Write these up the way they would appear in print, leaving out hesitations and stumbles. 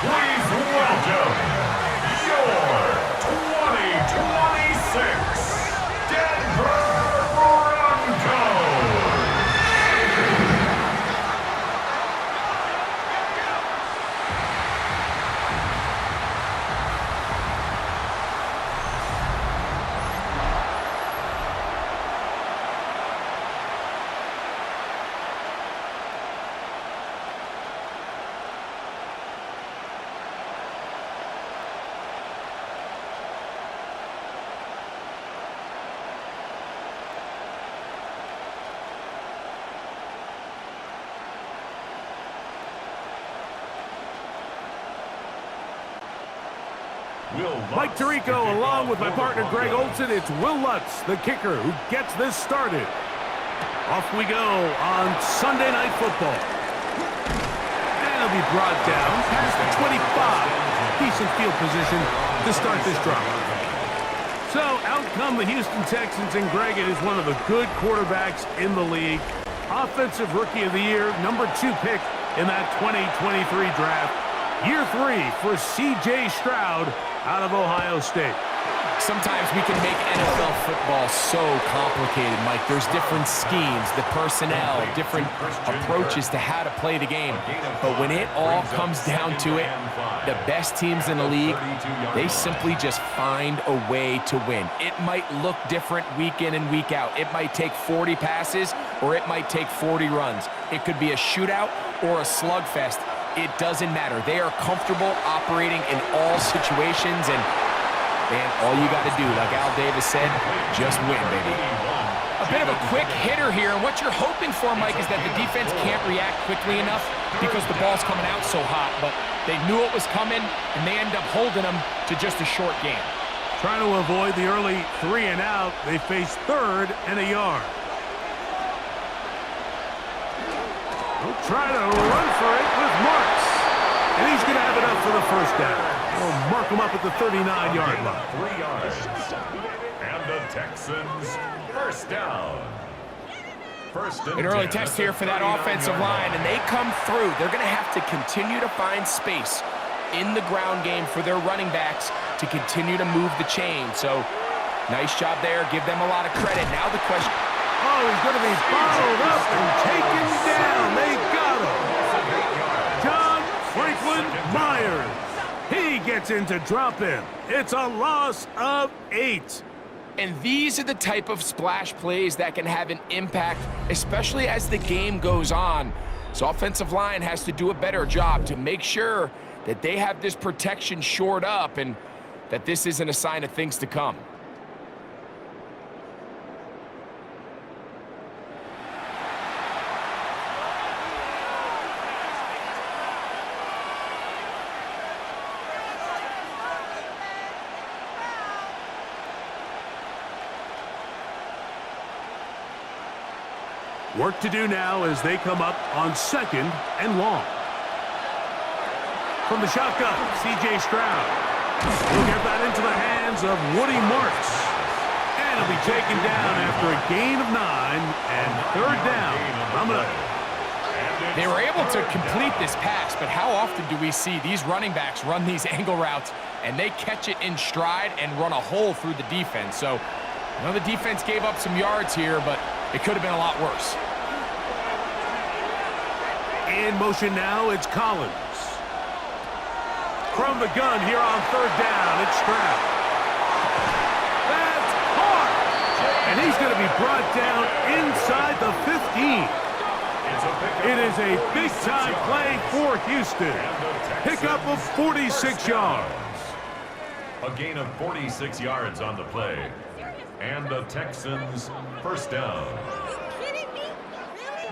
Please welcome your 2026 Denver Broncos. Mike Tirico along with my partner Greg Olson. It's Will Lutz, the kicker, who gets this started. Off we go on Sunday Night Football. And it'll be brought down past the 25. Decent field position to start this drive. So out come the Houston Texans, and Greg, it is one of the good quarterbacks in the league. Offensive Rookie of the Year, #2 pick in that 2023 draft. Year 3 for C.J. Stroud out of Ohio State. Sometimes we can make NFL football so complicated, Mike. There's different schemes, the personnel, different approaches to how to play the game. But when it all comes down to it, the best teams in the league, they simply just find a way to win. It might look different week in and week out. It might take 40 passes or it might take 40 runs. It could be a shootout or a slugfest. It doesn't matter. They are comfortable operating in all situations, and man, all you got to do, like Al Davis said, just win, baby. A bit of a quick hitter here, and what you're hoping for, Mike, is that the defense can't react quickly enough because the ball's coming out so hot, but they knew it was coming, and they end up holding them to just a short game. Trying to avoid the early 3 and out, they face 3rd and a yard. We'll try to run for it with Marks. And he's going to have enough for the first down. We'll mark him up at the 39-yard line. 3 yards. And the Texans first down. An early test here for that offensive line, and they come through. They're going to have to continue to find space in the ground game for their running backs to continue to move the chain. So, nice job there. Give them a lot of credit. Now the question... Oh, he's going to be followed up and taken down. They got him. John Franklin Myers. He gets in to drop in. It's a loss of 8. And these are the type of splash plays that can have an impact, especially as the game goes on. So offensive line has to do a better job to make sure that they have this protection shored up and that this isn't a sign of things to come. Work to do now as they come up on 2nd and long. From the shotgun, C.J. Stroud. He'll get that into the hands of Woody Marks. And he'll be taken down after a gain of 9 and 3rd down. They were able to complete this pass, but how often do we see these running backs run these angle routes and they catch it in stride and run a hole through the defense? So, I know the defense gave up some yards here, but it could have been a lot worse. In motion now, it's Collins. From the gun here on 3rd down, it's Stroud. That's caught! And he's going to be brought down inside the 15. It is a big-time play for Houston. Pickup of 46 yards. A gain of 46 yards on the play. And the Texans first down.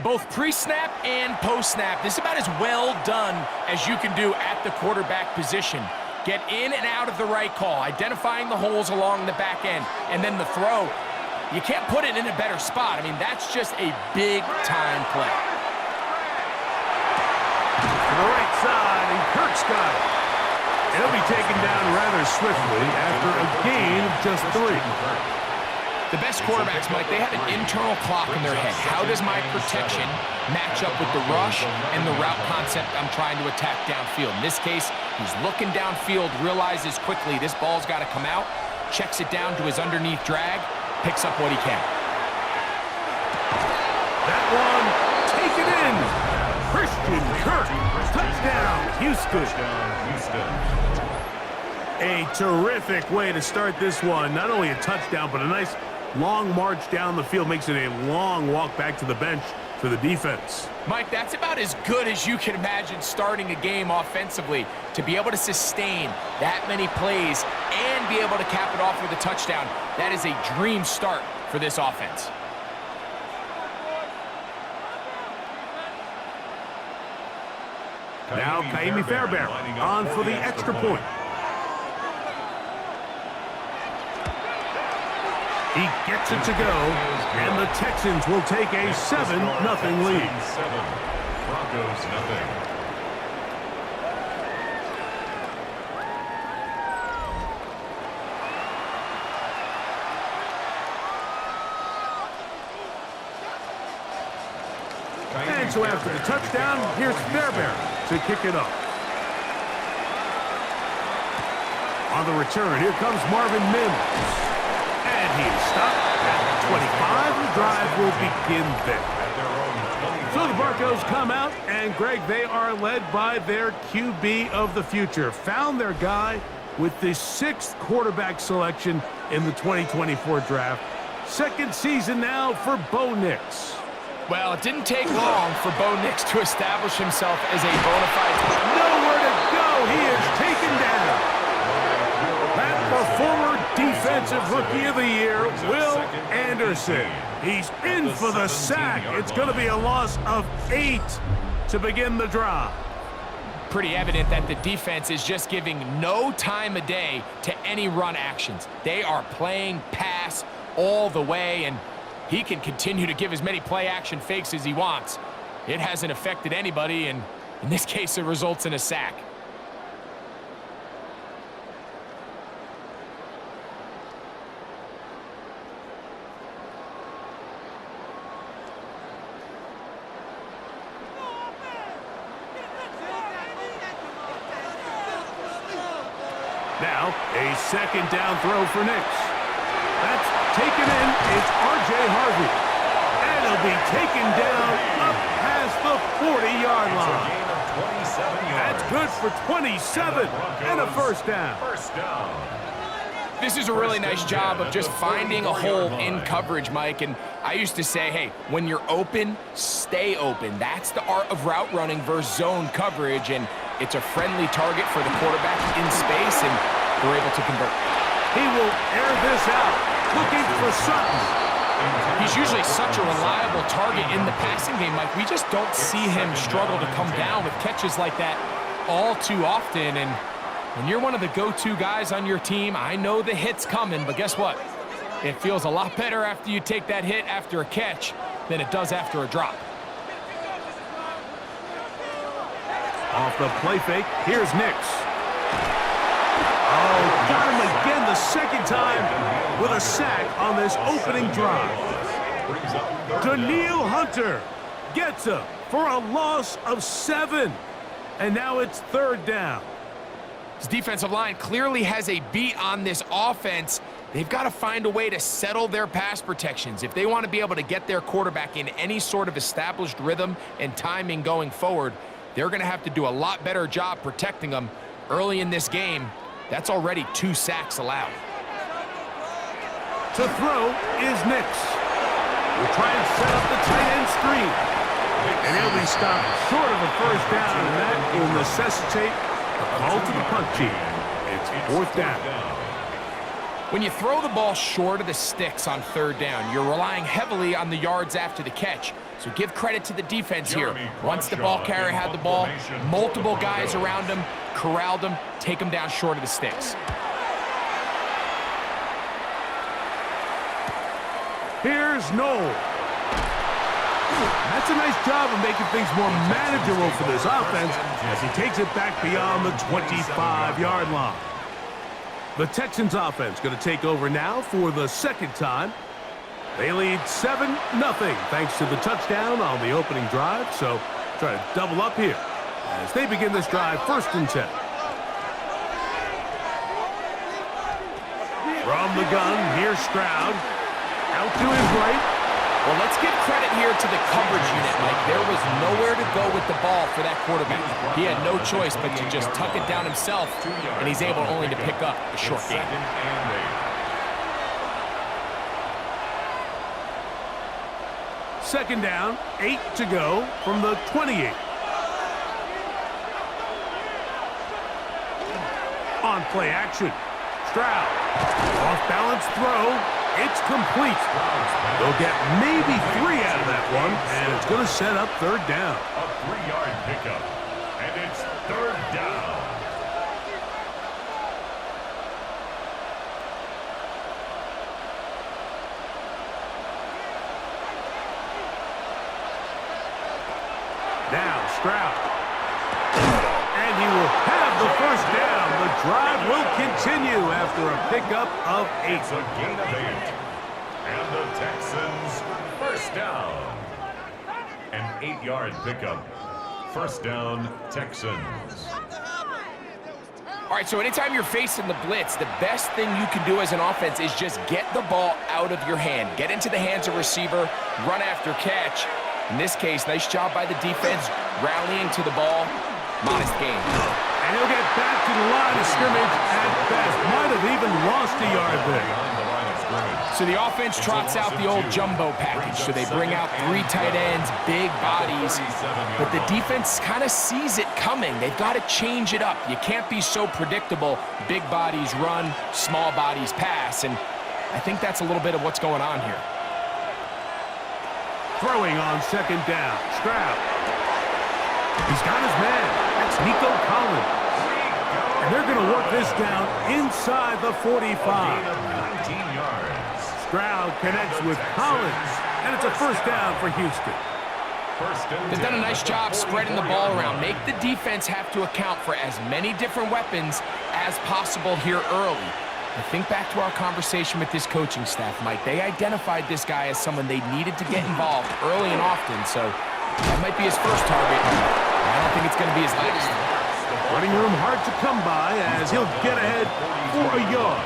Both pre-snap and post-snap, this is about as well done as you can do at the quarterback position. Get in and out of the right call, identifying the holes along the back end, and then the throw. You can't put it in a better spot. I mean, that's just a big-time play. To the right side, and Kirk's got it. He'll be taken down rather swiftly after a gain of just 3. The best quarterbacks, Mike, they have an internal clock in their head. How does my protection match up with the rush and the route concept I'm trying to attack downfield? In this case, he's looking downfield, realizes quickly this ball's got to come out, checks it down to his underneath drag, picks up what he can. That one, take it in. Christian Kirk, touchdown, Houston. A terrific way to start this one. Not only a touchdown, but a nice long march down the field. Makes it a long walk back to the bench for the defense. Mike, that's about as good as you can imagine starting a game offensively. To be able to sustain that many plays and be able to cap it off with a touchdown, that is a dream start for this offense. Now Kaimi Fairbairn on for the extra point. He gets it to go, and the Texans will take a 7-0 lead. Broncos nothing. And so after the touchdown, here's Fairbairn to kick it up. On the return, here comes Marvin Mims. And he is stopped at the 25. The drive will begin there. So the Broncos come out, and Greg, they are led by their QB of the future. Found their guy with the 6th quarterback selection in the 2024 draft. Second season now for Bo Nix. Well, it didn't take long for Bo Nix to establish himself as a bona fide. Nowhere to go. He is taken down. That former Defensive Rookie of the Year, Will Anderson. He's in for the sack. It's going to be a loss of 8 to begin the drive. Pretty evident that the defense is just giving no time of day to any run actions. They are playing pass all the way, and he can continue to give as many play-action fakes as he wants. It hasn't affected anybody, and in this case, it results in a sack. Now, a second down throw for Nix. That's taken in. It's R.J. Harvey. And he'll be taken down up past the 40-yard line. That's good for 27 and a first down. This is a really nice job of just finding a hole in coverage, Mike. And I used to say, hey, when you're open, stay open. That's the art of route running versus zone coverage. And it's a friendly target for the quarterback in space, and they're able to convert. He will air this out, looking for Sutton. He's usually such a reliable target in the passing game, Mike. We just don't see him struggle to come down with catches like that all too often. And when you're one of the go-to guys on your team, I know the hit's coming, but guess what? It feels a lot better after you take that hit after a catch than it does after a drop. Off the play fake, here's Nix. Oh, got him again the second time with a sack on this opening drive. Danielle Hunter gets him for a loss of 7. And now it's third down. His defensive line clearly has a beat on this offense. They've got to find a way to settle their pass protections. If they want to be able to get their quarterback in any sort of established rhythm and timing going forward, they're going to have to do a lot better job protecting them early in this game. That's already 2 sacks allowed. To throw is Nix. We'll try and set up the tight end screen. And he'll be stopped short of a first down, and that will necessitate a call to the punt team. It's 4th down. When you throw the ball short of the sticks on 3rd down, you're relying heavily on the yards after the catch. So give credit to the defense here. Once the ball carrier had the ball, multiple guys around him, corralled him, take him down short of the sticks. Here's Noel. That's a nice job of making things more manageable for this offense as he takes it back beyond the 25-yard line. The Texans offense going to take over now for the second time. They lead 7-0 thanks to the touchdown on the opening drive. So try to double up here as they begin this drive 1st and 10. From the gun, here's Stroud. Out to his right. Well, let's give credit here to the coverage unit, Mike. There was nowhere to go with the ball for that quarterback. He had no choice but to just tuck it down himself, and he's able only to pick up a short gain. Second down, 8 to go from the 28. On play action. Stroud. Off-balance throw. It's complete. They'll get maybe 3 out of that one, and it's going to set up 3rd down. A 3-yard pickup, and it's 3rd down. Now Stroud. And he will have the 1st down. The drive will continue after a pickup of 8. It's a gain of 8. And the Texans 1st down. An 8-yard pickup. 1st down, Texans. All right, so anytime you're facing the blitz, the best thing you can do as an offense is just get the ball out of your hand. Get into the hands of receiver, run after catch. In this case, nice job by the defense, rallying to the ball. Modest gain. And he'll get back to the line of scrimmage at best. Might have even lost a yard there. So the offense trots out the old jumbo package. So they bring out 3 tight ends, big bodies. But the defense kind of sees it coming. They've got to change it up. You can't be so predictable. Big bodies run, small bodies pass. And I think that's a little bit of what's going on here. Throwing on 2nd down. Stroud. He's got his man. That's Nico Collins. And they're going to work this down inside the 45. 19 yards. Stroud connects with Collins. And it's a 1st down for Houston. They've done a nice job spreading the ball around. Make the defense have to account for as many different weapons as possible here early. I think back to our conversation with this coaching staff, Mike. They identified this guy as someone they needed to get involved early and often, so that might be his first target. I don't think it's going to be his last. Running room hard to come by as he'll get ahead for a yard.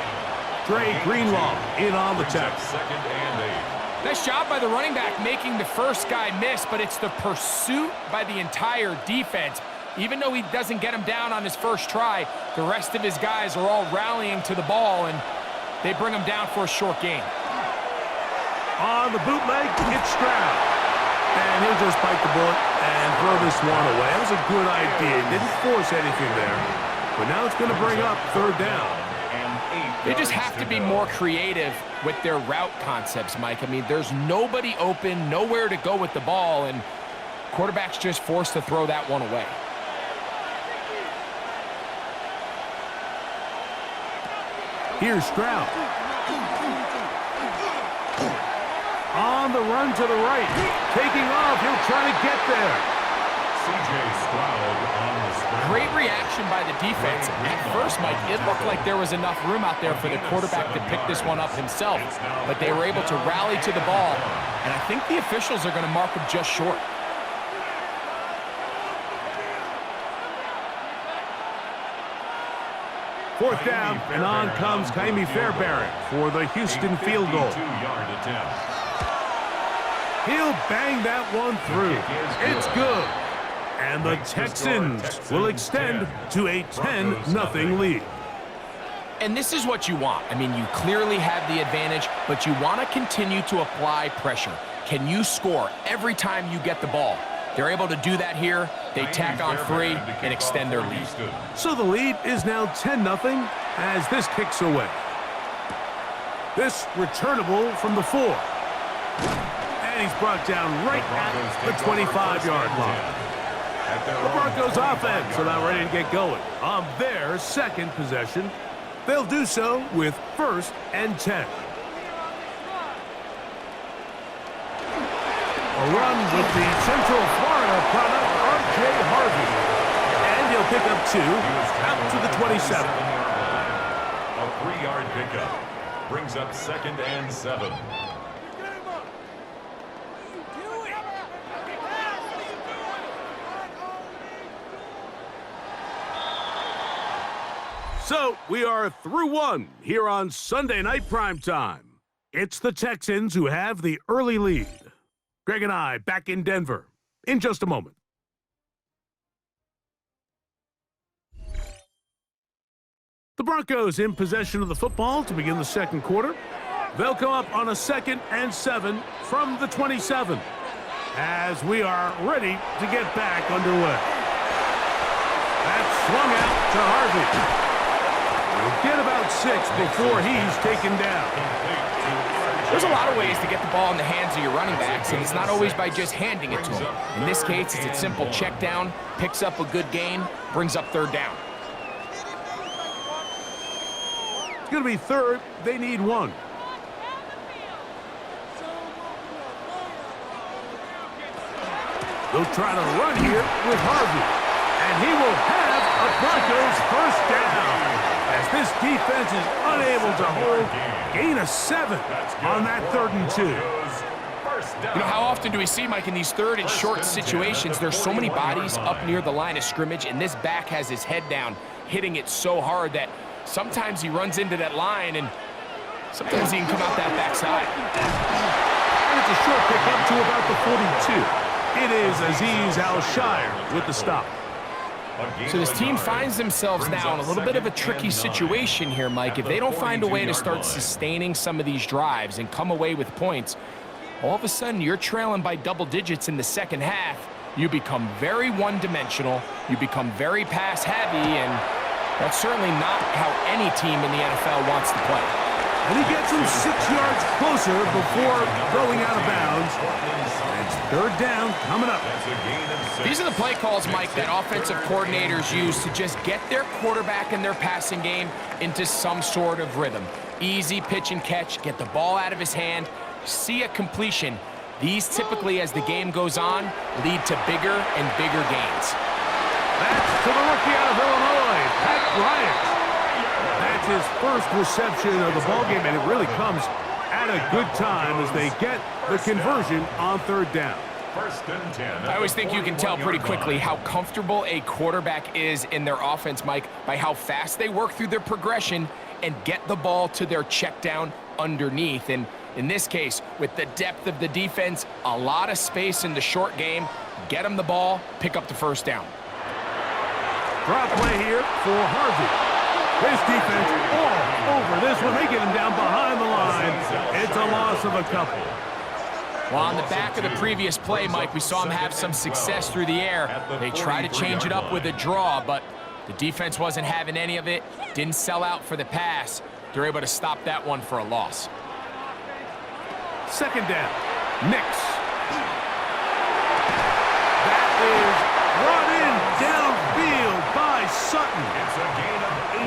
Dre Greenlaw in on the tackle. 2nd and 8. Nice job by the running back making the first guy miss, but it's the pursuit by the entire defense. Even though he doesn't get him down on his first try, the rest of his guys are all rallying to the ball, and they bring him down for a short gain. On the bootleg, it's Stroud. And he'll just bite the bullet and throw this one away. That was a good idea. Didn't force anything there. But now it's going to bring up 3rd down. They just have to be more creative with their route concepts, Mike. I mean, there's nobody open, nowhere to go with the ball, and quarterback's just forced to throw that one away. Here's Stroud. On the run to the right. Taking off. He'll try to get there. C.J. Stroud on the sprint. Great reaction by the defense. At first, Mike, it looked like there was enough room out there for the quarterback to pick this one up himself. But they were able to rally to the ball. And I think the officials are going to mark him just short. Fourth down, and on comes Kaimi Fairbairn for the Houston field goal. 52-yard attempt. He'll bang that one through. It's good. And the Texans will extend to a 10-0 lead. And this is what you want. I mean, you clearly have the advantage, but you want to continue to apply pressure. Can you score every time you get the ball? They're able to do that here. They tack on 3 and extend their lead. So the lead is now 10-0 as this kicks away. This returnable from the 4. And he's brought down right at the 25-yard line. The Broncos offense are now ready to get going on their 2nd possession. They'll do so with 1st and 10. A run with the Central Florida product, R.J. Harvey. And he'll pick up 2 out to the 27. A 3-yard pickup brings up 2nd and 7. So we are through one here on Sunday Night Primetime. It's the Texans who have the early lead. Greg and I back in Denver in just a moment. The Broncos in possession of the football to begin the second quarter. They'll come up on a 2nd and 7 from the 27 as we are ready to get back underway. That's swung out to Harvey. We'll get about 6 before he's taken down. There's a lot of ways to get the ball in the hands of your running backs, and it's not always by just handing it to them. In this case, it's a simple check down, picks up a good gain, brings up 3rd down. It's going to be 3rd. They need 1. They'll try to run here with Harvey, and he will have a Broncos 1st down. As this defense is unable to hold, gain of 7 on that 3rd and 2. You know, how often do we see, Mike, in these 3rd and short situations, there's so many bodies up near the line of scrimmage, and this back has his head down, hitting it so hard that sometimes he runs into that line, and sometimes he can come out that backside. And it's a short pick up to about the 42. It is Azeez Al-Shire with the stop. So this team finds themselves now in a little bit of a tricky situation here, Mike. If they don't find a way to start sustaining some of these drives and come away with points, all of a sudden you're trailing by double digits in the second half. You become very one-dimensional. You become very pass-heavy, and that's certainly not how any team in the NFL wants to play. And he gets him 6 yards closer before going out of bounds. And it's 3rd down coming up. These are the play calls, Mike, that offensive coordinators use to just get their quarterback and their passing game into some sort of rhythm. Easy pitch and catch, get the ball out of his hand, see a completion. These typically, as the game goes on, lead to bigger and bigger gains. That's to the rookie out of Illinois, Pat Bryant. That's his 1st reception of the ballgame, and it really comes at a good time as they get the conversion on 3rd down. I always think you can tell pretty quickly how comfortable a quarterback is in their offense, Mike, by how fast they work through their progression and get the ball to their check down underneath. And in this case, with the depth of the defense, a lot of space in the short game, get them the ball, pick up the 1st down. Drop play here for Harvey. This defense all over this one. They get him down behind the line. It's a loss of a couple. Well, on the back of the previous play, Mike, we saw him have some success through the air. They tried to change it up with a draw, but the defense wasn't having any of it. Didn't sell out for the pass. They're able to stop that one for a loss. 2nd down. Nix. That is brought in downfield by Sutton.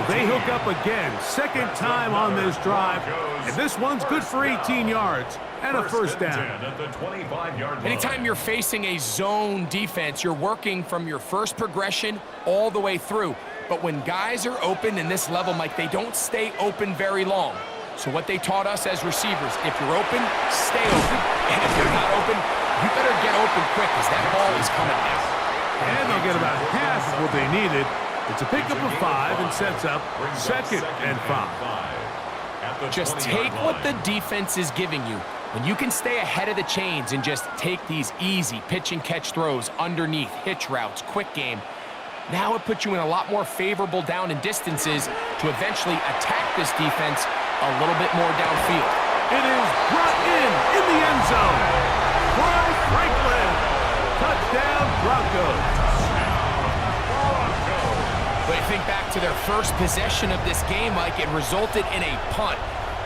They hook up again. 2nd time on this drive. And this one's good for 18 yards and a 1st down. Anytime you're facing a zone defense, you're working from your first progression all the way through. But when guys are open in this level, Mike, they don't stay open very long. So what they taught us as receivers, if you're open, stay open. And if you're not open, you better get open quick because that ball is coming down. And they'll get about half of what they needed. It's a pickup of 5 and sets up 2nd and 5. Just take what the defense is giving you. When you can stay ahead of the chains and just take these easy pitch and catch throws underneath, hitch routes, quick game, now it puts you in a lot more favorable down and distances to eventually attack this defense a little bit more downfield. It is brought in the end zone. Bryce Franklin. Touchdown, Broncos. But I think back to their first possession of this game, Mike, it resulted in a punt.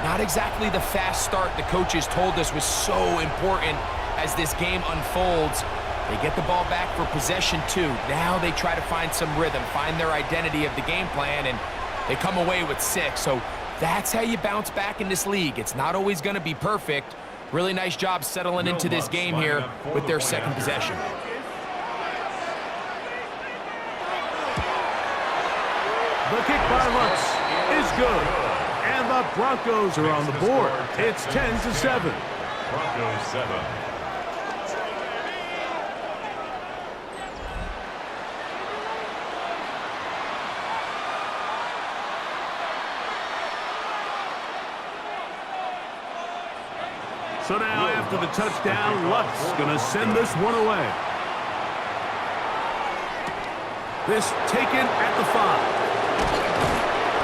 Not exactly the fast start the coaches told us was so important as this game unfolds. They get the ball back for possession 2. Now they try to find some rhythm, find their identity of the game plan, and they come away with 6. So that's how you bounce back in this league. It's not always going to be perfect. Really nice job settling into this game here with their 2nd possession. The kick by Lutz is good. And the Broncos are on the board. It's 10-7. Broncos 7. So now after the touchdown, Lutz going to send this one away. This taken at the 5.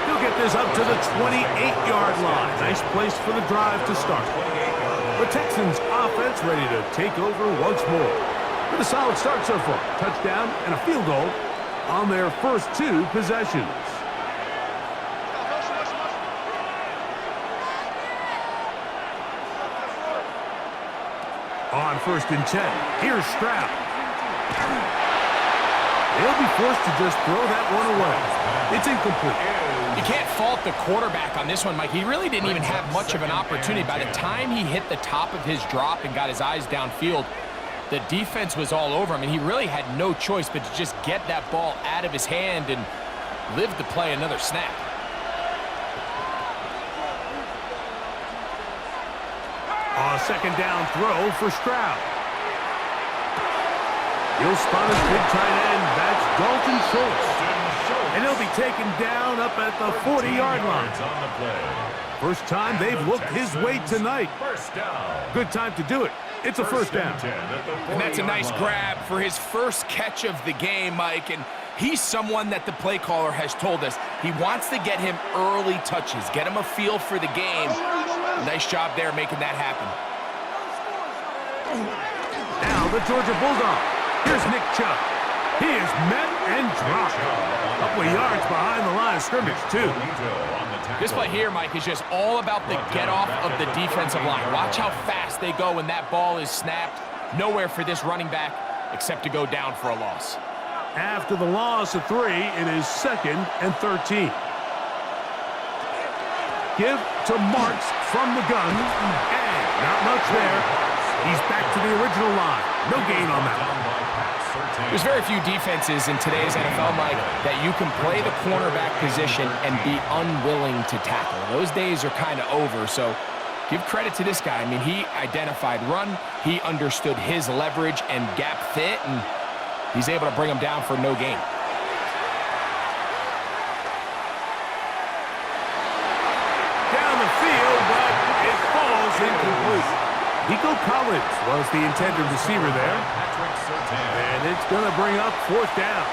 He'll get this up to the 28-yard line. Nice place for the drive to start. The Texans offense ready to take over once more. With a solid start so far. Touchdown and a field goal on their first 2 possessions. On 1st and 10, here's Stroud. They'll be forced to just throw that one away. It's incomplete. You can't fault the quarterback on this one, Mike. He really didn't even have much of an opportunity. By the time he hit the top of his drop and got his eyes downfield, the defense was all over him, and he really had no choice but to just get that ball out of his hand and live to play another snap. A 2nd down throw for Stroud. He'll spot his big tight end. That's Dalton Schultz. And he'll be taken down up at the 40-yard line. First time they've looked his way tonight. Good time to do it. It's a 1st down. And that's a nice grab for his first catch of the game, Mike. And he's someone that the play caller has told us he wants to get him early touches, get him a feel for the game. Nice job there making that happen. Now the Georgia Bulldog. Here's Nick Chubb. He is met and dropped. A couple of yards behind the line of scrimmage, too. This play here, Mike, is just all about the get-off of the defensive line. Watch how fast they go when that ball is snapped. Nowhere for this running back except to go down for a loss. After the loss of 3, it is 2nd and 13. Give to Marks from the gun. And not much there. He's back to the original line. No gain on that one. There's very few defenses in today's NFL, Mike, that you can play the cornerback position and be unwilling to tackle. Those days are kind of over, so give credit to this guy. I mean, he identified run, he understood his leverage and gap fit, and he's able to bring him down for no gain. Down the field, but it falls incomplete. Nico Collins was the intended receiver there. And it's going to bring up 4th down.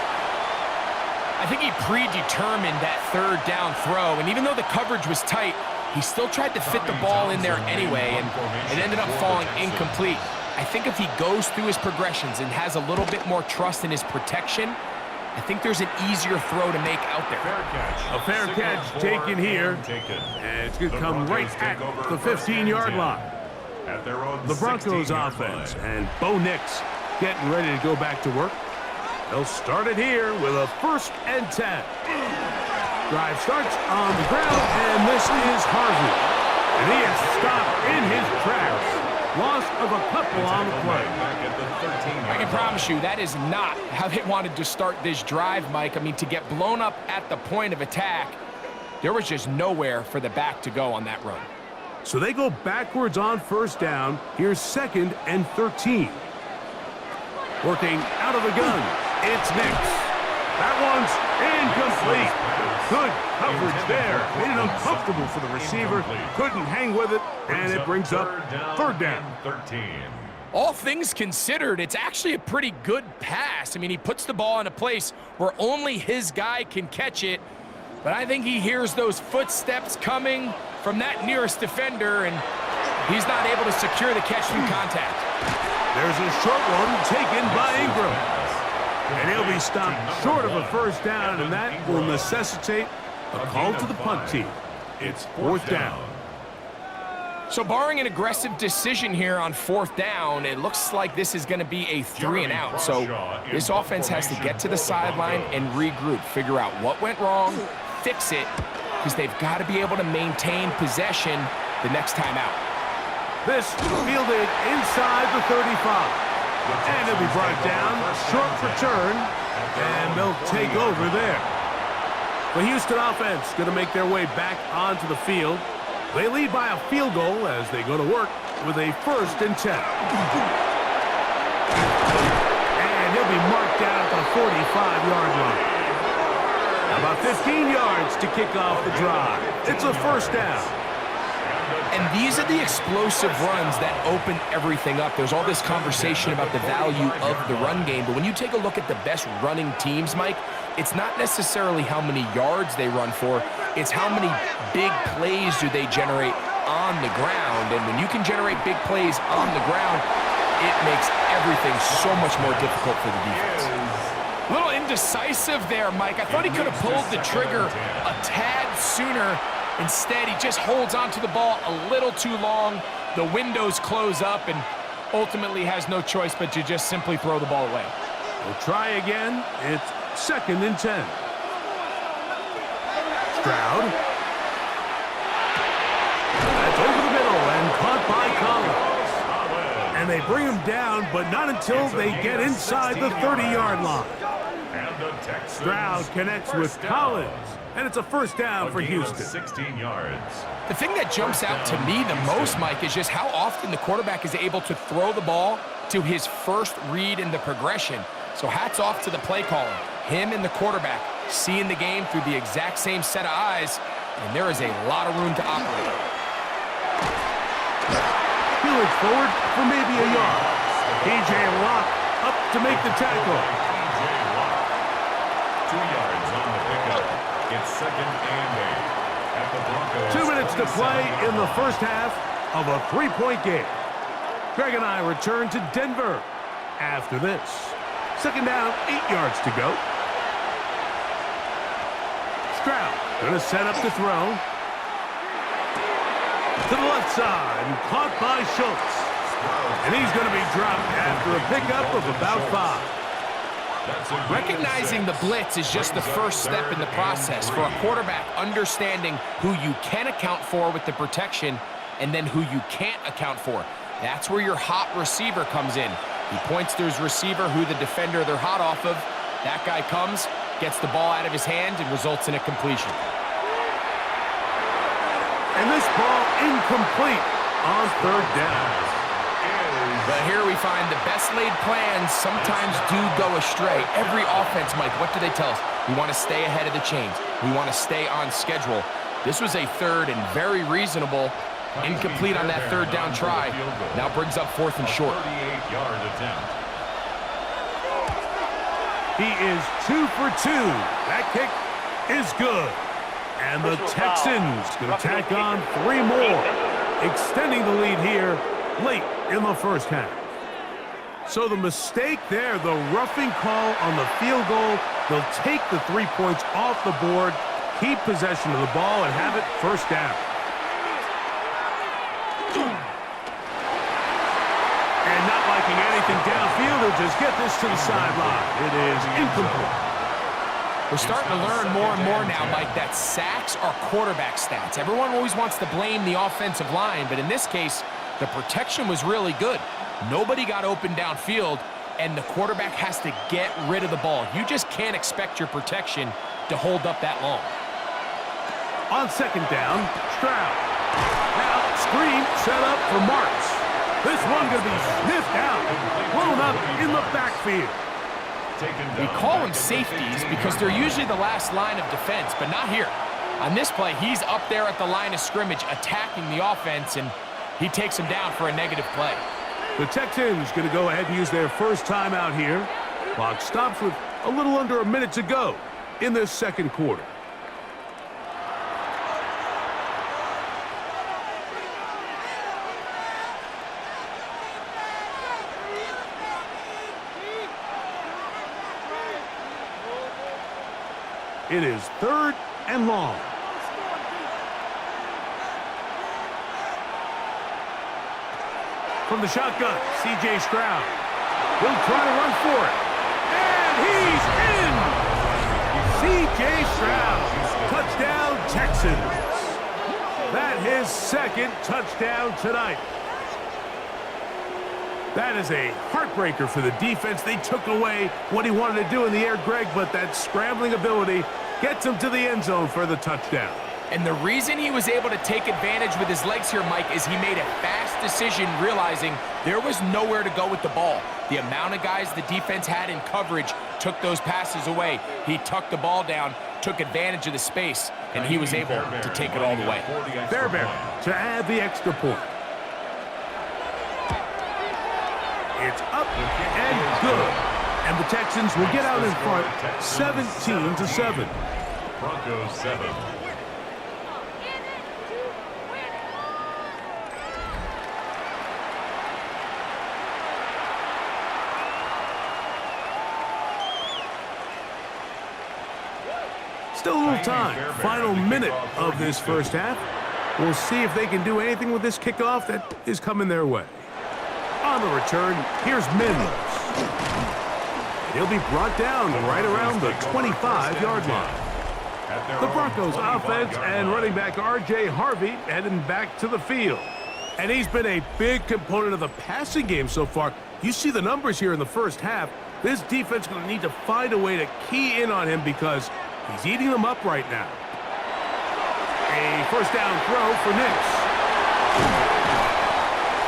I think he predetermined that 3rd down throw, and even though the coverage was tight, he still tried to fit the ball in there anyway, and it ended up falling incomplete. I think if he goes through his progressions and has a little bit more trust in his protection, I think there's an easier throw to make out there. A fair catch taken here, and it's going to come right at the 15-yard line. The Broncos offense and Bo Nix getting ready to go back to work. They'll start it here with a 1st and 10. Drive starts on the ground, and this is Harvey. And he is stopped in his tracks. Loss of a couple on the play. I can promise you that is not how they wanted to start this drive, Mike. I mean, to get blown up at the point of attack, there was just nowhere for the back to go on that run. So they go backwards on 1st down. Here's 2nd and 13. Working out of the gun, it's Nix. That one's incomplete. Good coverage there. Made it uncomfortable for the receiver. Couldn't hang with it, and it brings up 3rd down. All things considered, it's actually a pretty good pass. I mean, he puts the ball in a place where only his guy can catch it, but I think he hears those footsteps coming from that nearest defender, and he's not able to secure the catch through contact. There's a short one taken by Ingram. And he'll be stopped short of a 1st down, and that will necessitate a call to the punt team. It's 4th down. So barring an aggressive decision here on 4th down, it looks like this is going to be a 3 and out. So this offense has to get to the sideline and regroup, figure out what went wrong, fix it, because they've got to be able to maintain possession the next time out. This fielded inside the 35. And it'll be brought down, short return, and they'll take over there. The Houston offense going to make their way back onto the field. They lead by a field goal as they go to work with a 1st and 10. And he'll be marked down at the 45-yard line. About 15 yards to kick off the drive. It's a 1st down. And these are the explosive runs that open everything up. There's all this conversation about the value of the run game, but when you take a look at the best running teams, Mike, it's not necessarily how many yards they run for, it's how many big plays do they generate on the ground. And when you can generate big plays on the ground, it makes everything so much more difficult for the defense. A little indecisive there, Mike. I thought he could have pulled the trigger a tad sooner. Instead, he just holds onto the ball a little too long. The windows close up and ultimately has no choice but to just simply throw the ball away. We'll try again. It's 2nd and 10. Stroud. That's over the middle and caught by Collins. And they bring him down, but not until they get inside the 30-yard line. Stroud connects with Collins. And it's a first down for Houston. 16 yards. The thing that jumps out to me the most, Mike, is just how often the quarterback is able to throw the ball to his first read in the progression. So hats off to the play caller. Him and the quarterback seeing the game through the exact same set of eyes, and there is a lot of room to operate. Felix forward for maybe a yard. P.J. Watt up to make the tackle. 2 yards on the pickup. It's 2nd and 8 at the Broncos. 2 minutes to play in the first half of a 3-point game. Greg and I return to Denver after this. 2nd down, 8 yards to go. Stroud gonna set up to throw. To the left side, and caught by Schultz. And he's gonna be dropped after a pickup of about 5. Recognizing the blitz is just the first step in the process for a quarterback, understanding who you can account for with the protection and then who you can't account for. That's where your hot receiver comes in. He points to his receiver, who the defender they're hot off of. That guy comes, gets the ball out of his hand, and results in a completion. And this ball incomplete on 3rd down. But here we find the best laid plans sometimes do go astray. Every offense, Mike, what do they tell us? We want to stay ahead of the chains. We want to stay on schedule. This was a 3rd and very reasonable. Incomplete on that 3rd down try. Now brings up 4th and short. 38-yard attempt. He is 2 for 2. That kick is good. And the Texans going to tack on 3 more, extending the lead here late in the first half. So the mistake there, the roughing call on the field goal, they'll take the 3 points off the board, keep possession of the ball, and have it first down. And not liking anything downfield, they'll just get this to the sideline. It is incomplete. We're starting to learn more and more now, Mike, that sacks are quarterback stats. Everyone always wants to blame the offensive line, but in this case, the protection was really good. Nobody got open downfield, and the quarterback has to get rid of the ball. You just can't expect your protection to hold up that long. On 2nd down, Stroud. Now, screen set up for Marks. This one going to be sniffed out, blown up in the backfield. We call them safeties because they're usually the last line of defense, but not here. On this play, he's up there at the line of scrimmage attacking the offense, and he takes him down for a negative play. The Texans going to go ahead and use their first timeout here. Clock stops with a little under a minute to go in this 2nd quarter. It is 3rd and long. From the shotgun, C.J. Stroud. He'll try to run for it. And he's in! C.J. Stroud. Touchdown, Texans. That his 2nd touchdown tonight. That is a heartbreaker for the defense. They took away what he wanted to do in the air, Greg, but that scrambling ability gets him to the end zone for the touchdown. And the reason he was able to take advantage with his legs here, Mike, is he made a fast decision realizing there was nowhere to go with the ball. The amount of guys the defense had in coverage took those passes away. He tucked the ball down, took advantage of the space, and he was able to take it all the way. Fairbairn to add the extra point. It's up and good. And the Texans will get out in front 17-7. Broncos 7. Still a little time. Final minute of this first half. We'll see if they can do anything with this kickoff that is coming their way. On the return, here's Mims. He'll be brought down right around the 25-yard line. The Broncos offense and running back R.J. Harvey heading back to the field. And he's been a big component of the passing game so far. You see the numbers here in the first half. This defense is going to need to find a way to key in on him because he's eating them up right now. A first down throw for Nix.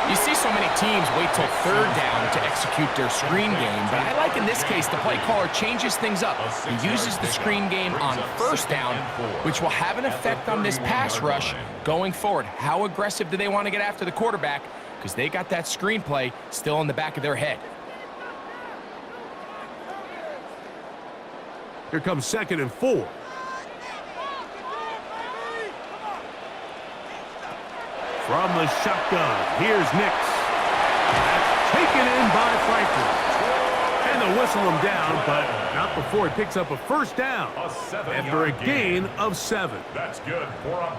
You see so many teams wait till third down to execute their screen game, but I like in this case the play caller changes things up. He uses the screen game on first down, which will have an effect on this pass rush going forward. How aggressive do they want to get after the quarterback? Because they got that screen play still in the back of their head. Here comes 2nd and 4. From the shotgun, here's Nix. That's taken in by Franklin. And they'll whistle him down, but not before he picks up a first down after a gain of 7. That's good.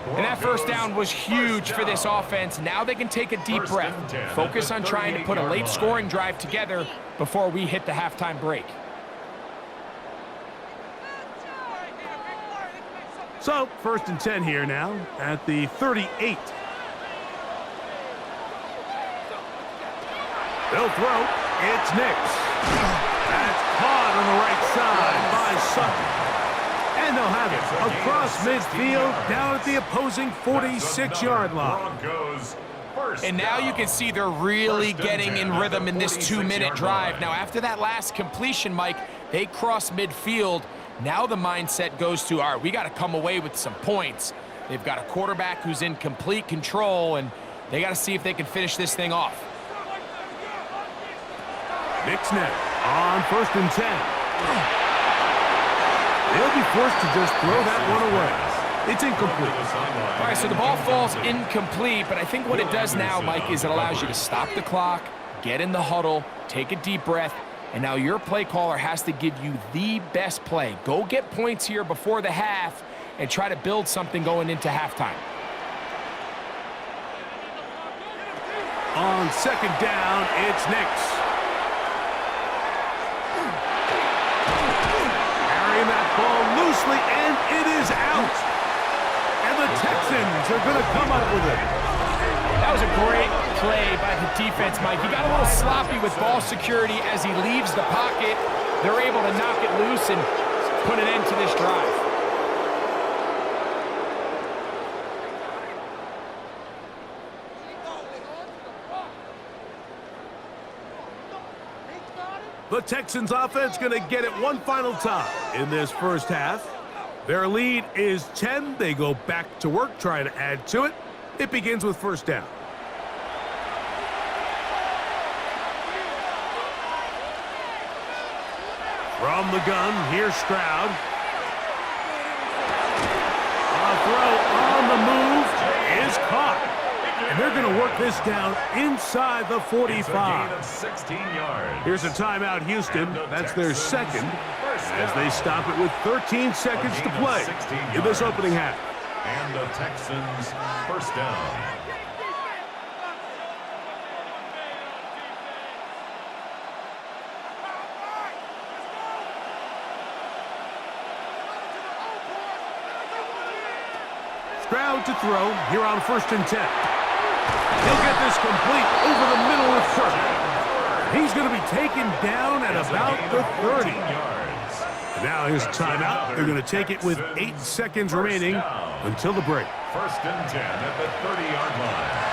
And that first down was huge for this offense. Now they can take a deep breath. Focus on trying to put a late scoring drive together before we hit the halftime break. So, 1st and 10 here now at the 38. They'll throw. It's Nix. That's caught on the right side by Sutton. And they'll have it across midfield down at the opposing 46-yard line. And now you can see they're really getting in rhythm in this 2-minute drive. Now, after that last completion, Mike, they cross midfield. Now the mindset goes to, all right, we got to come away with some points. They've got a quarterback who's in complete control, and they got to see if they can finish this thing off. Nix now on 1st and 10. They'll be forced to just throw that one away. It's incomplete. All right, so the ball falls incomplete, but I think what it does now, Mike, is it allows you to stop the clock, get in the huddle, take a deep breath, and now your play caller has to give you the best play. Go get points here before the half and try to build something going into halftime. On 2nd down, it's Nix. Carrying that ball loosely, and it is out. And the Texans are going to come up with it. That was a great play by the defense, Mike. He got a little sloppy with ball security as he leaves the pocket. They're able to knock it loose and put an end to this drive. The Texans offense going to get it one final time in this first half. Their lead is 10. They go back to work trying to add to it. It begins with 1st down. From the gun, here's Stroud. A throw on the move is caught. And they're going to work this down inside the 45. 16 yards. Here's a timeout, Houston. That's their second as they stop it with 13 seconds to play in this opening half. And the Texans first down. Stroud to throw here on 1st and 10. He'll get this complete over the middle of Kirk. He's going to be taken down at about the 30. Now his timeout. They're going to take it with 8 seconds remaining until the break. 1st and 10 at the 30-yard line.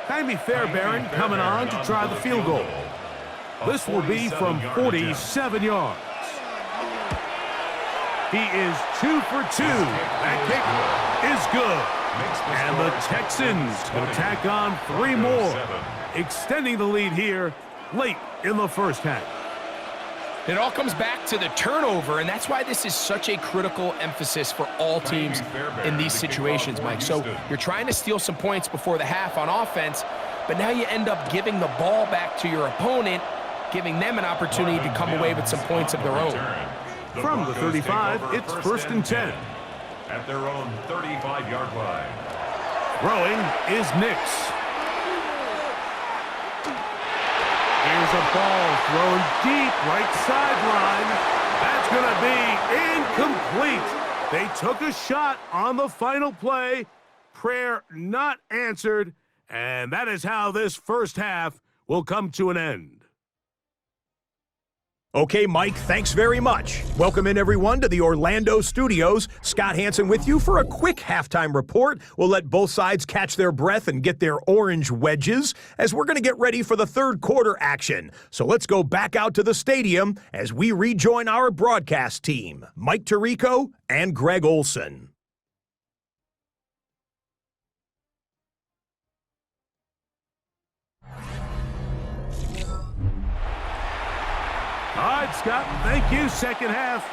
Jaime Fairbairn coming on to try the field goal. This will be from 47 yards. He is 2 for 2. That kick is good. And the Texans will tack on 3 more, extending the lead here late in the first half. It all comes back to the turnover, and that's why this is such a critical emphasis for all teams in these situations, Mike. So you're trying to steal some points before the half on offense, but now you end up giving the ball back to your opponent, giving them an opportunity to come away with some points of their own. From the 35, it's 1st and 10. At their own 35-yard line. Throwing is Nix. Here's a ball thrown deep right sideline. That's going to be incomplete. They took a shot on the final play. Prayer not answered. And that is how this first half will come to an end. Okay, Mike, thanks very much. Welcome in, everyone, to the Orlando studios. Scott Hansen with you for a quick halftime report. We'll let both sides catch their breath and get their orange wedges as we're going to get ready for the third quarter action. So let's go back out to the stadium as we rejoin our broadcast team, Mike Tirico and Greg Olson. All right, Scott, thank you. Second half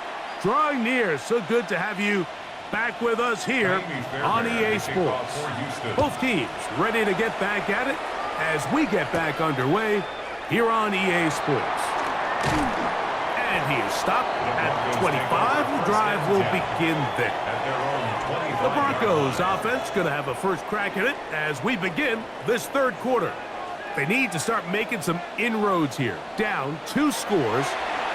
drawing near. So good to have you back with us here on EA Sports. Both teams ready to get back at it as we get back underway here on EA Sports. And he is stopped at 25. The drive will begin there. The Broncos offense going to have a first crack at it as we begin this third quarter. They need to start making some inroads here. Down 2 scores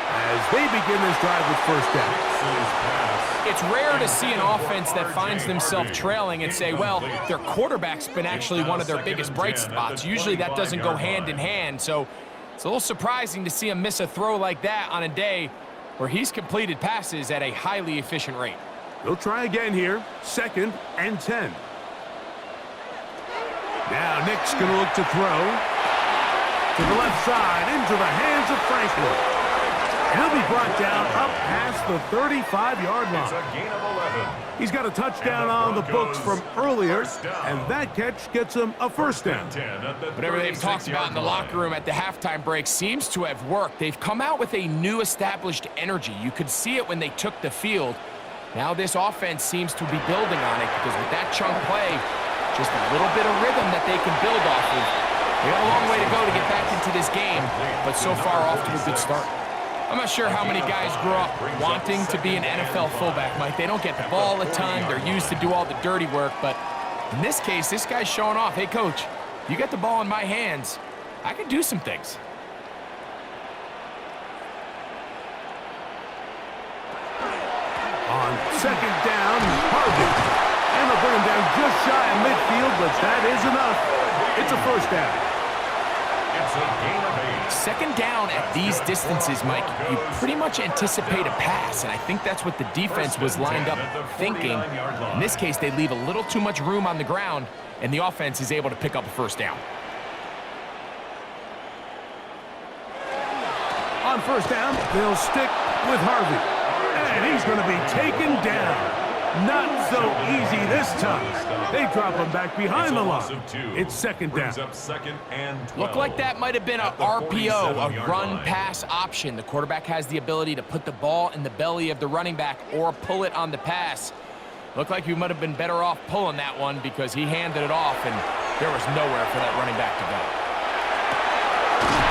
as they begin this drive with first down. It's rare to see an offense that finds themselves trailing and say, well, their quarterback's been actually one of their biggest bright spots. Usually that doesn't go hand in hand, so it's a little surprising to see him miss a throw like that on a day where he's completed passes at a highly efficient rate. They'll try again here, 2nd and 10. Now Nick's going to look to throw to the left side into the hands of Franklin. He'll be brought down up past the 35-yard line. He's got a touchdown on the books from earlier, and that catch gets him a first down. Whatever they've talked about in the locker room at the halftime break seems to have worked. They've come out with a new established energy. You could see it when they took the field. Now this offense seems to be building on it because with that chunk play, just a little bit of rhythm that they can build off of. They got a long way to go to get back into this game, but so far off to a good start. I'm not sure how many guys grew up wanting to be an NFL fullback, Mike. They don't get the ball a ton. They're used to do all the dirty work, but in this case, this guy's showing off. Hey, coach, you get the ball in my hands. I can do some things. On second down, Harvey. And they'll bring him down just shy of midfield, but that is enough. It's a first down. It's a gain of 8. Second down at these distances, Mike, you pretty much anticipate a pass, and I think that's what the defense was lined up thinking. In this case, they leave a little too much room on the ground, and the offense is able to pick up a first down. On first down, they'll stick with Harvey. And he's going to be taken down. Not so easy this time. They drop him back behind the line. It's second down. Looked like that might have been a RPO, a run-pass option. The quarterback has the ability to put the ball in the belly of the running back or pull it on the pass. Looked like he might have been better off pulling that one because he handed it off, and there was nowhere for that running back to go.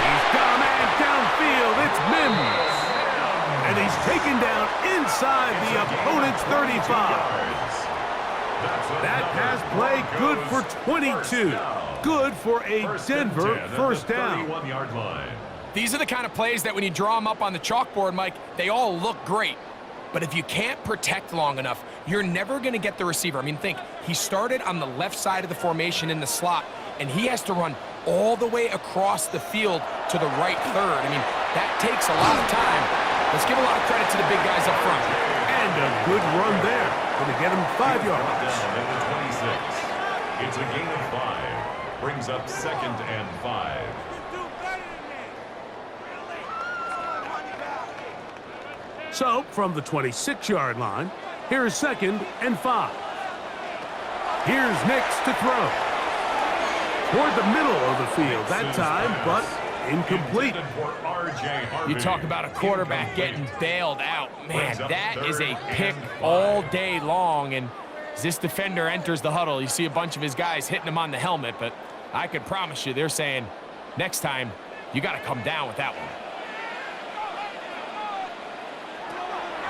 He's got a man downfield. It's Mims. And he's taken down inside the opponent's 35. That pass play good for 22. Good for a Denver first down. These are the kind of plays that when you draw them up on the chalkboard, Mike, they all look great. But if you can't protect long enough, you're never going to get the receiver. I mean, think, he started on the left side of the formation in the slot, and he has to run all the way across the field to the right third. I mean, that takes a lot of time. Let's give a lot of credit to the big guys up front. And a good run there. Going to get him 5 yards. It's a gain of 5. Brings up 2nd and 5. So, from the 26-yard line, here's 2nd and 5. Here's Nix to throw. Toward the middle of the field that time, but incomplete. You talk about a quarterback getting bailed out. Man, that is a pick all day long. And as this defender enters the huddle, you see a bunch of his guys hitting him on the helmet. But I can promise you, they're saying, next time, you got to come down with that one.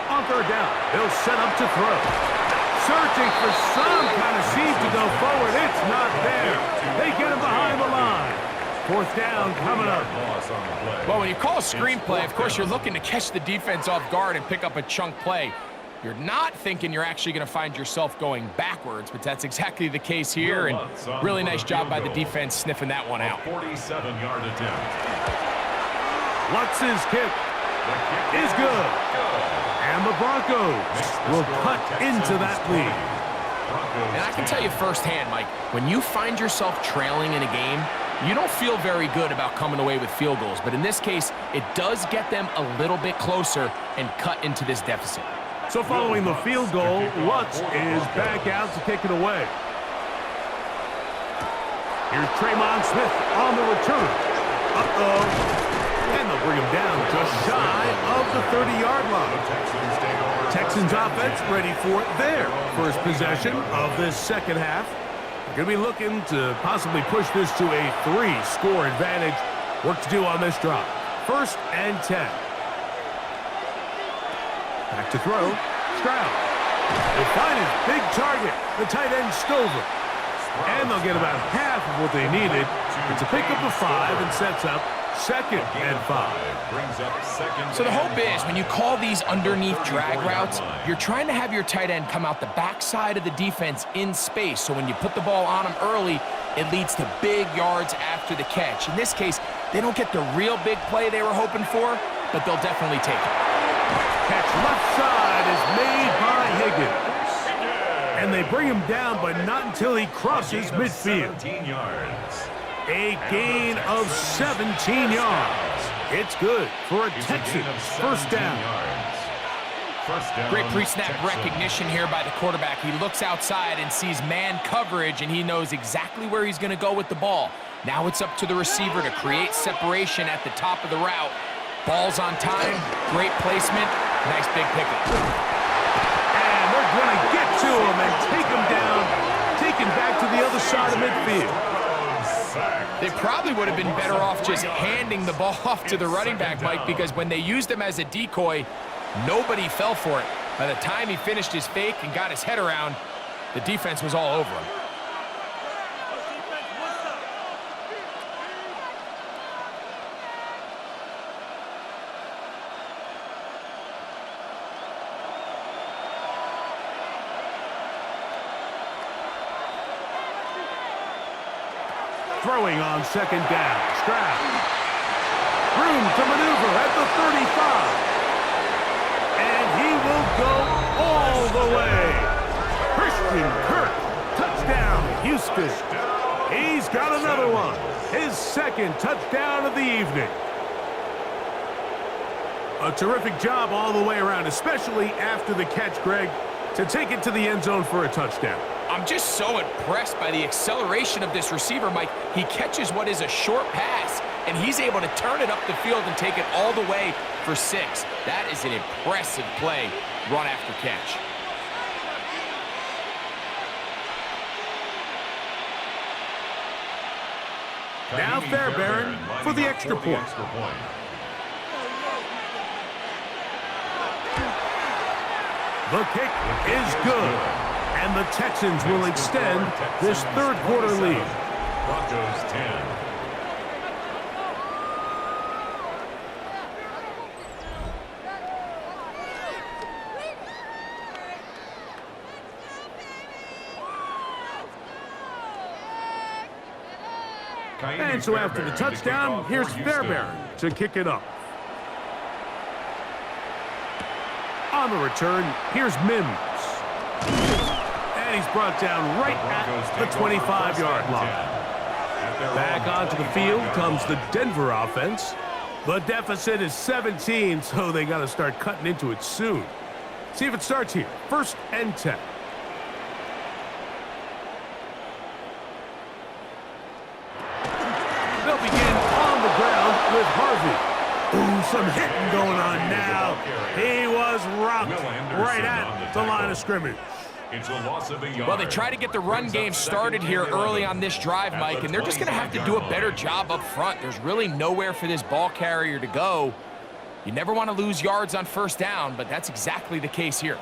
On 3rd down, they'll set up to throw. Searching for some kind of seed to go forward. It's not there. They get him behind the line. 4th down coming up. Well, when you call a screen play, of course, you're looking to catch the defense off guard and pick up a chunk play. You're not thinking you're actually going to find yourself going backwards, but that's exactly the case here, and really nice job by the defense sniffing that one out. 47-yard attempt. Lutz's kick is good. And the Broncos will cut into that lead. And I can tell you firsthand, Mike, when you find yourself trailing in a game, you don't feel very good about coming away with field goals. But in this case, it does get them a little bit closer and cut into this deficit. So following the field goal, Lutz is back out to kick it away. Here's Tremon Smith on the return. And they'll bring him down just shy of the 30-yard line. Texans offense ready for their first possession of this second half. They're going to be looking to possibly push this to a 3-score advantage. Work to do on this drive. 1st and 10. Back to throw. Stroud. They find his big target, the tight end Stover. And they'll get about half of what they needed. It's a pickup of 5 and sets up 2nd and 5. So the hope is when you call these underneath drag routes, you're trying to have your tight end come out the backside of the defense in space. So when you put the ball on him early, it leads to big yards after the catch. In this case, they don't get the real big play they were hoping for, but they'll definitely take it. Catch left side is made by Higgins. And they bring him down, but not until he crosses midfield. A gain of 17 yards. It's good for a Texans first down. Great pre-snap recognition here by the quarterback. He looks outside and sees man coverage, and he knows exactly where he's going to go with the ball. Now it's up to the receiver to create separation at the top of the route. Ball's on time, great placement, nice big pickup. And they're going to get to him and take him down, taken back to the other side of midfield. They probably would have been better off just handing the ball off to the running back, Mike, because when they used him as a decoy, nobody fell for it. By the time he finished his fake and got his head around, the defense was all over him. Throwing on 2nd down. Stroud. Room to maneuver at the 35. And he will go all the way. Christian Kirk. Touchdown, Houston. He's got another one. His 2nd touchdown of the evening. A terrific job all the way around, especially after the catch, Greg, to take it to the end zone for a touchdown. I'm just so impressed by the acceleration of this receiver, Mike. He catches what is a short pass, and he's able to turn it up the field and take it all the way for 6. That is an impressive play, run after catch. Now Fairbairn for the extra point. The kick is good. And the Texans will extend this 3rd quarter lead. Broncos 10. And so after the touchdown, here's Fairbairn to kick it up. On the return, here's Mims. And he's brought down right at the 25-yard line. Back onto the field comes the Denver offense. The deficit is 17, so they got to start cutting into it soon. See if it starts here. 1st and 10. They'll begin on the ground with Harvey. Ooh, some hitting going on now. He was rocked right at the line of scrimmage. It's a loss of a yard. Well, they try to get the run game started here early on this drive, Mike, and they're just going to have to do a better job up front. There's really nowhere for this ball carrier to go. You never want to lose yards on 1st down, but that's exactly the case here.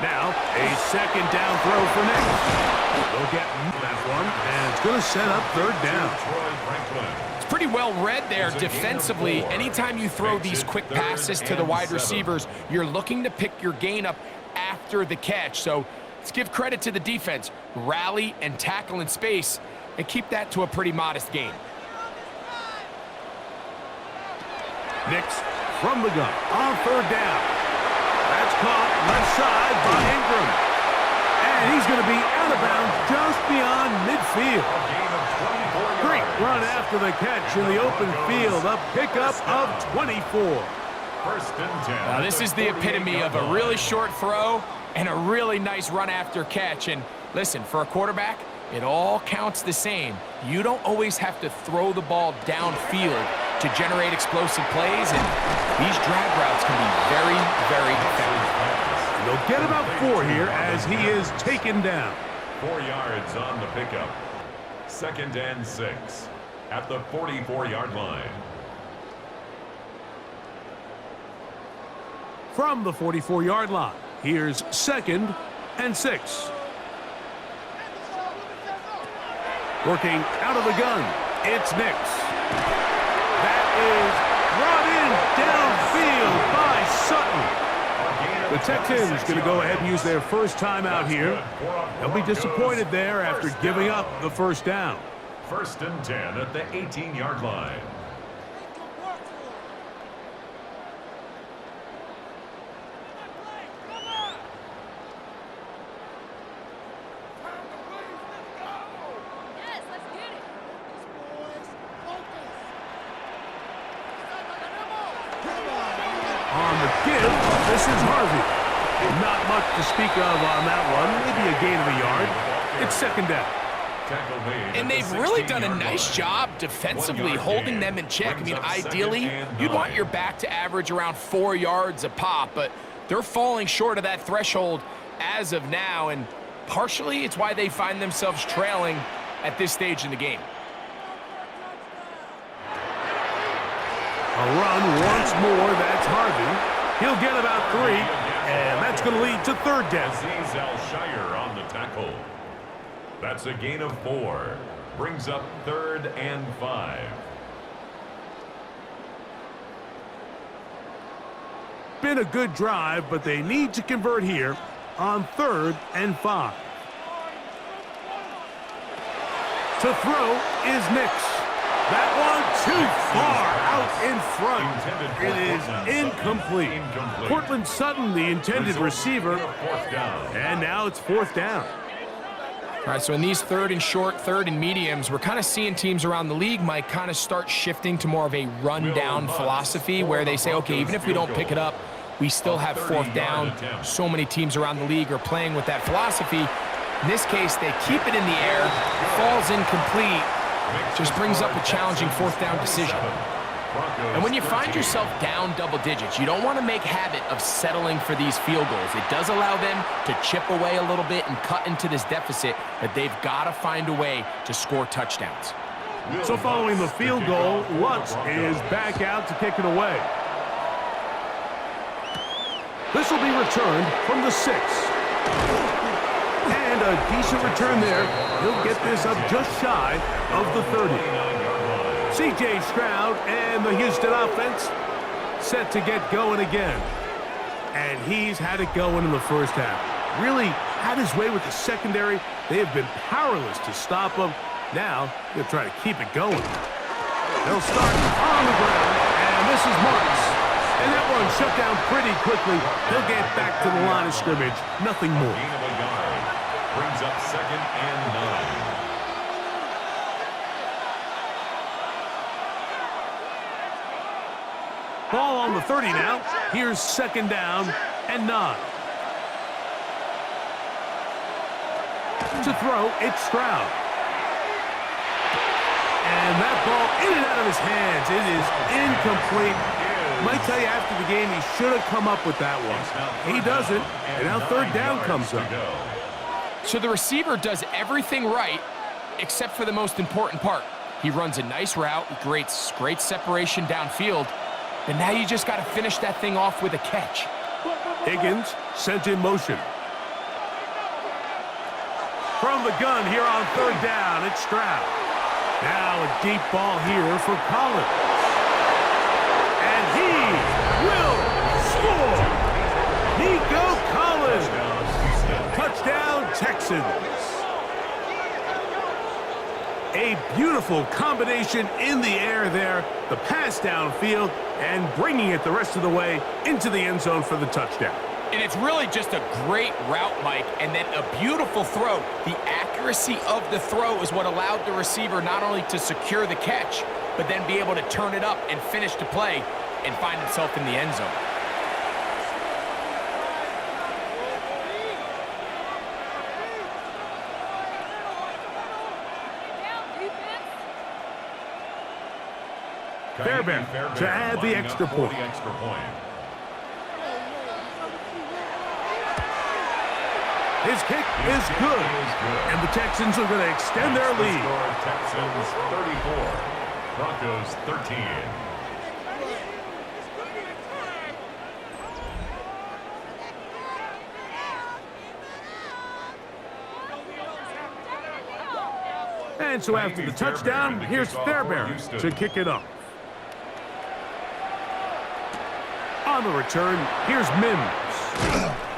Now, a 2nd down throw for Nick. They'll get that one, and it's going to set up 3rd down. It's pretty well read there defensively. Anytime you throw these quick passes to the wide receivers, you're looking to pick your gain up after the catch. So let's give credit to the defense. Rally and tackle in space and keep that to a pretty modest gain. Nix from the gun on 3rd down. That's caught left side by Ingram. And he's going to be out of bounds just beyond midfield. Great run after the catch in the open field. A pickup of 24. 1st and 10. Now, this is the epitome of a really short throw and a really nice run after catch. And listen, for a quarterback, it all counts the same. You don't always have to throw the ball downfield to generate explosive plays, and these drag routes can be very, very effective. And they'll get about 4 here as he is taken down. 4 yards on the pickup. 2nd and 6 at the 44-yard line. From the 44-yard line, here's 2nd and 6. Working out of the gun, it's Nix. That is brought in downfield by Sutton. The Texans going to go ahead and use their 1st time out here. They'll be disappointed there after giving up the 1st down. 1st and 10 at the 18-yard line. On the give, this is Harvey. Not much to speak of on that one. Maybe a gain of a yard. It's 2nd down. And they've really done a nice job defensively holding them in check. I mean, ideally, you'd want your back to average around 4 yards a pop, but they're falling short of that threshold as of now, and partially it's why they find themselves trailing at this stage in the game. A run once more, that's Harvey. He'll get about 3, and that's going to lead to 3rd down. Aziz Al-Shire on the tackle. That's a gain of 4. Brings up 3rd and 5. Been a good drive, but they need to convert here on 3rd and 5. To throw is Nix. That one too far out in front. It is incomplete. Cortland Sutton, the intended receiver. And now it's 4th down. All right, so in these 3rd and short, 3rd and mediums, we're kind of seeing teams around the league, Mike, kind of start shifting to more of a run-down philosophy where they say, okay, even if we don't pick it up, we still have 4th down. So many teams around the league are playing with that philosophy. In this case, they keep it in the air, falls incomplete, just brings up a challenging 4th down decision. And when you find yourself down double digits, you don't want to make habit of settling for these field goals. It does allow them to chip away a little bit and cut into this deficit, but they've got to find a way to score touchdowns. So following the field goal, Lutz is back out to kick it away. This will be returned from the 6. And a decent return there. He'll get this up just shy of the 30. C.J. Stroud and the Houston offense set to get going again. And he's had it going in the 1st half. Really had his way with the secondary. They have been powerless to stop him. Now they'll try to keep it going. They'll start on the ground, and this is Marks. And that one shut down pretty quickly. They'll get back to the line of scrimmage. Nothing more. Brings up 2nd and 9. Ball on the 30 now. Here's second down and 9. To throw, it's Stroud. And that ball in and out of his hands. It is incomplete. Might tell you after the game he should have come up with that one. He doesn't, and now third down comes up. So the receiver does everything right except for the most important part. He runs a nice route, great separation downfield, but now you just got to finish that thing off with a catch. Higgins sent in motion. From the gun here on third down, it's Stroud. Now a deep ball here for Collins. And he will score! Nico Collins! Touchdown, Texans! A beautiful combination in the air there. The pass downfield and bringing it the rest of the way into the end zone for the touchdown. And it's really just a great route, Mike, and then a beautiful throw. The accuracy of the throw is what allowed the receiver not only to secure the catch, but then be able to turn it up and finish the play and find himself in the end zone. Fairbairn to add the extra point. His kick is good. And the Texans are going to extend their lead. Texans 34, Broncos 13. And so after the touchdown, here's Fairbairn to kick it off. On the return, here's Mims.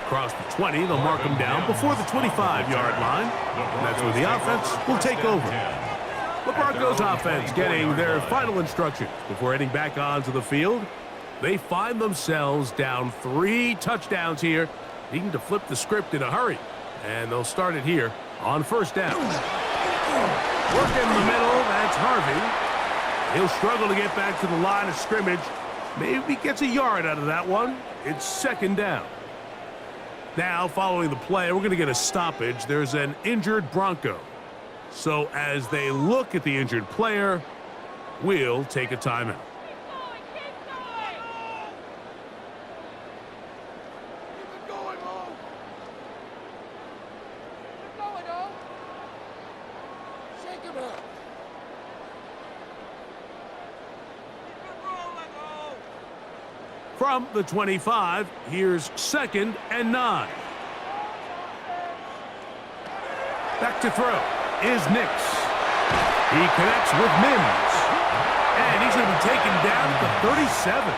Across the 20, they'll mark him down before the 25-yard line. And that's where the offense will take over. The Broncos offense getting their final instructions before heading back onto the field. They find themselves down 3 touchdowns here, needing to flip the script in a hurry. And they'll start it here on first down. Work in the middle, that's Harvey. He'll struggle to get back to the line of scrimmage. Maybe gets a yard out of that one. It's second down. Now, following the play, we're going to get a stoppage. There's an injured Bronco. So as they look at the injured player, we'll take a timeout. From the 25, here's second and 9. Back to throw is Nix. He connects with Mims. And he's going to be taken down at the 37.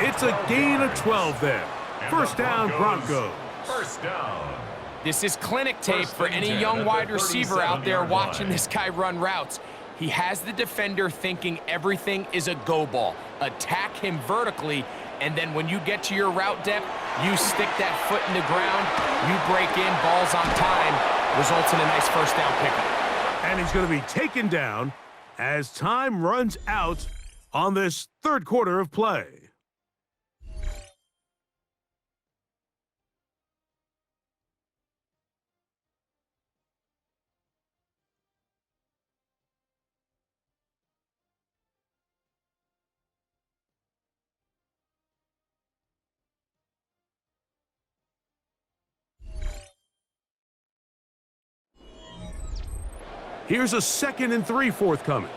It's a gain of 12 there. First down, Broncos. First down. This is clinic tape for any young wide receiver out there watching this guy run routes. He has the defender thinking everything is a go ball. Attack him vertically, and then when you get to your route depth, you stick that foot in the ground, you break in, balls on time, results in a nice first down pickup. And he's going to be taken down as time runs out on this third quarter of play. Here's a 2nd and 3 forthcoming.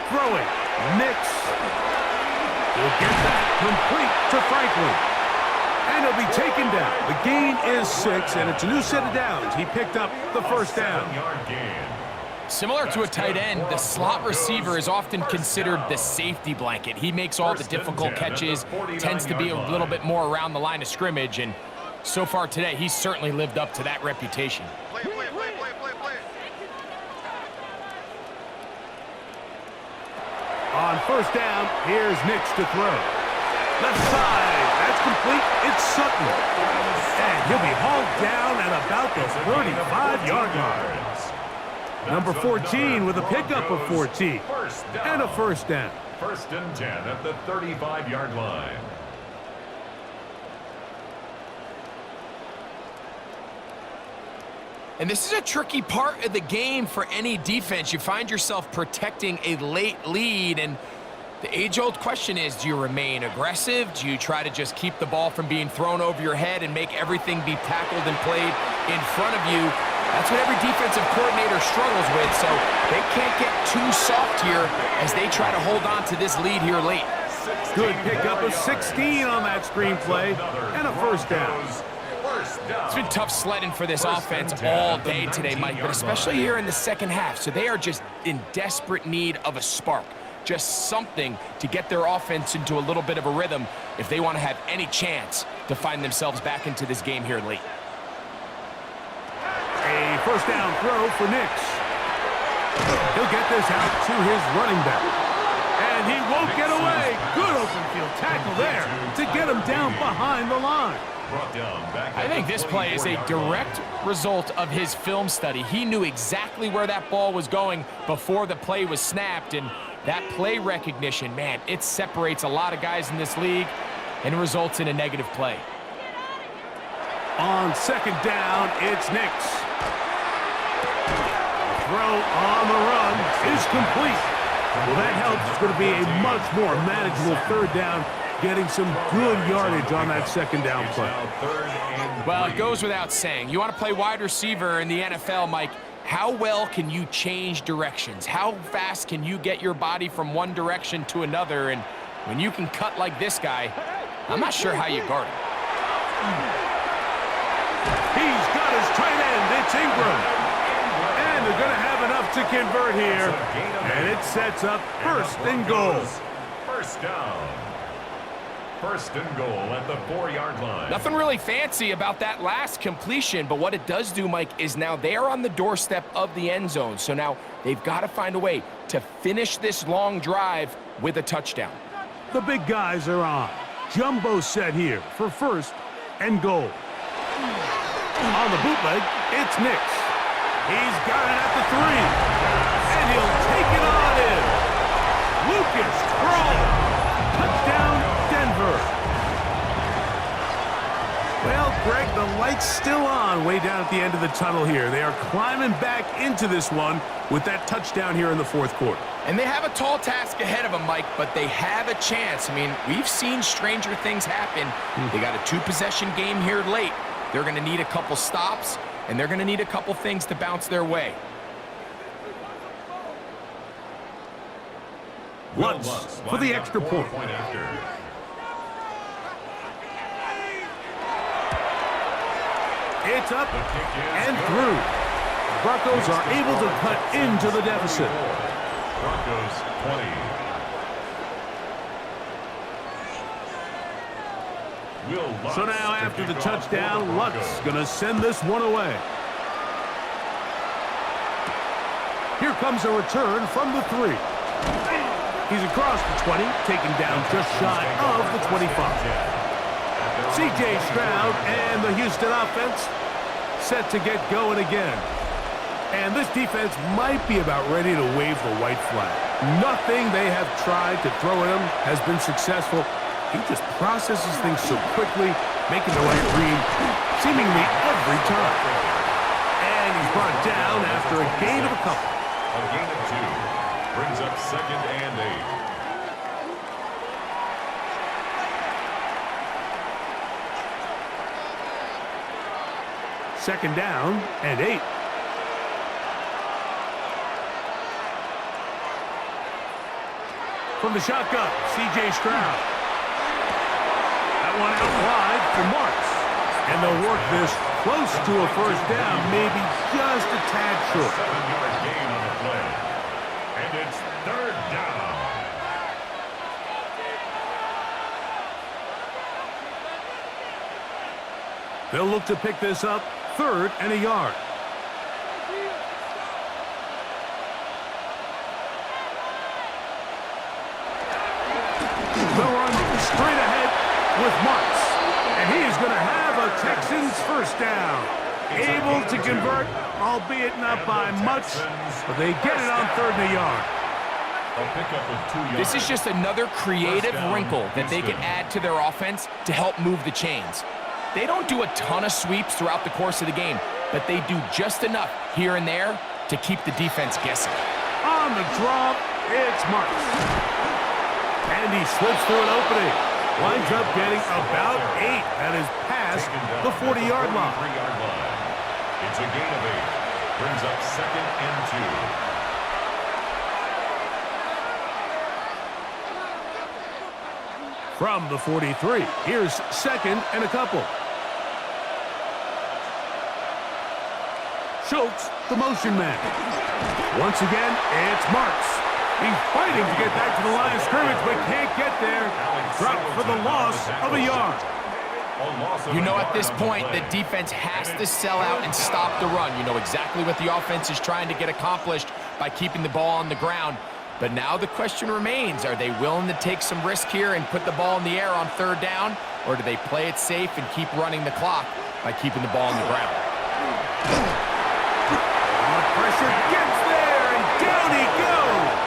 Throwing. Nix. He'll get that complete to Franklin. And he'll be taken down. The gain is 6, and it's a new set of downs. He picked up the first down. 7-yard gain. Similar to a tight end, the slot receiver is often considered the safety blanket. He makes all the difficult catches, tends to be a little bit more around the line of scrimmage, and so far today, he's certainly lived up to that reputation. On first down, here's Nix to throw. Left side, that's It's complete. It's Sutton. And he'll be hauled down at about the 35-yard line. Number 14 with a pickup of 14 and a first down. First and 10 at the 35-yard line. And this is a tricky part of the game for any defense. You find yourself protecting a late lead, and the age-old question is, do you remain aggressive? Do you try to just keep the ball from being thrown over your head and make everything be tackled and played in front of you? That's what every defensive coordinator struggles with, so they can't get too soft here as they try to hold on to this lead here late. Good pickup of 16 on that screenplay and a first down. It's been tough sledding for this offense all day today, Mike, but especially here in the second half. So they are just in desperate need of a spark, just something to get their offense into a little bit of a rhythm if they want to have any chance to find themselves back into this game here late. A first down throw for Nix. He'll get this out to his running back. And he won't get away. Good open field tackle there to get him down behind the line. I think this play is a direct result of his film study. He knew exactly where that ball was going before the play was snapped, and that play recognition, man, it separates a lot of guys in this league and results in a negative play. On second down, it's Nix. Throw on the run is complete. Well, that helps. It's going to be a much more manageable third down, getting some good yardage on that second down play. Well, it goes without saying. You want to play wide receiver in the NFL, Mike, how well can you change directions? How fast can you get your body from one direction to another? And when you can cut like this guy, I'm not sure how you guard him. He's got his tight end. It's Ingram. And they're going to have enough to convert here. And it sets up first and goal. First down. First and goal at the 4-yard line. Nothing really fancy about that last completion, but what it does do, Mike, is now they are on the doorstep of the end zone. So now they've got to find a way to finish this long drive with a touchdown. The big guys are on. Jumbo set here for first and goal. On the bootleg, it's Nix. He's got it at the 3. And he'll take it on in. Lucas Kroll. Touchdown, Denver. Well, Greg, the light's still on way down at the end of the tunnel here. They are climbing back into this one with that touchdown here in the fourth quarter. And they have a tall task ahead of them, Mike, but they have a chance. I mean, we've seen stranger things happen. They got a 2-possession game here late. They're going to need a couple stops, and they're going to need a couple things to bounce their way. Lutz for the extra point. It's up and through. Broncos are able to cut into the deficit. Broncos 20. So now after the touchdown, Lutz going to send this one away. Here comes a return from the 3. He's across the 20, taken down just shy of the 25. C.J. Stroud and the Houston offense set to get going again. And this defense might be about ready to wave the white flag. Nothing they have tried to throw at him has been successful. He just processes things so quickly, making the right read seemingly every time. And he's brought down after a gain of a couple. A gain of 2. Brings up second and 8. Second down and 8. From the shotgun, C.J. Stroud. That one out wide for Marks. And they'll work this close to a first down, maybe just a tad short. 7-yard gain on the play. And it's third down. They'll look to pick this up, 3rd and a yard. They'll run straight ahead with Marks. first down. Able to convert, albeit not by much, but they get it on 3rd and a yard. This is just another creative wrinkle that they can add to their offense to help move the chains. They don't do a ton of sweeps throughout the course of the game, but they do just enough here and there to keep the defense guessing. On the drop, it's Marks. And he slips through an opening. Winds up getting about 8 at his past the 40-yard line. It's a gain of 8. Brings up 2nd and 2. From the 43, here's 2nd and a couple. Schultz, the motion man. Once again, it's Marks. He's fighting to get back to the line of scrimmage, but can't get there. Dropped for the loss of a yard. You know, at this point, the defense has to sell out and stop the run. You know exactly what the offense is trying to get accomplished by keeping the ball on the ground. But now the question remains, are they willing to take some risk here and put the ball in the air on 3rd down, or do they play it safe and keep running the clock by keeping the ball on the ground? Pressure gets there, and down he goes.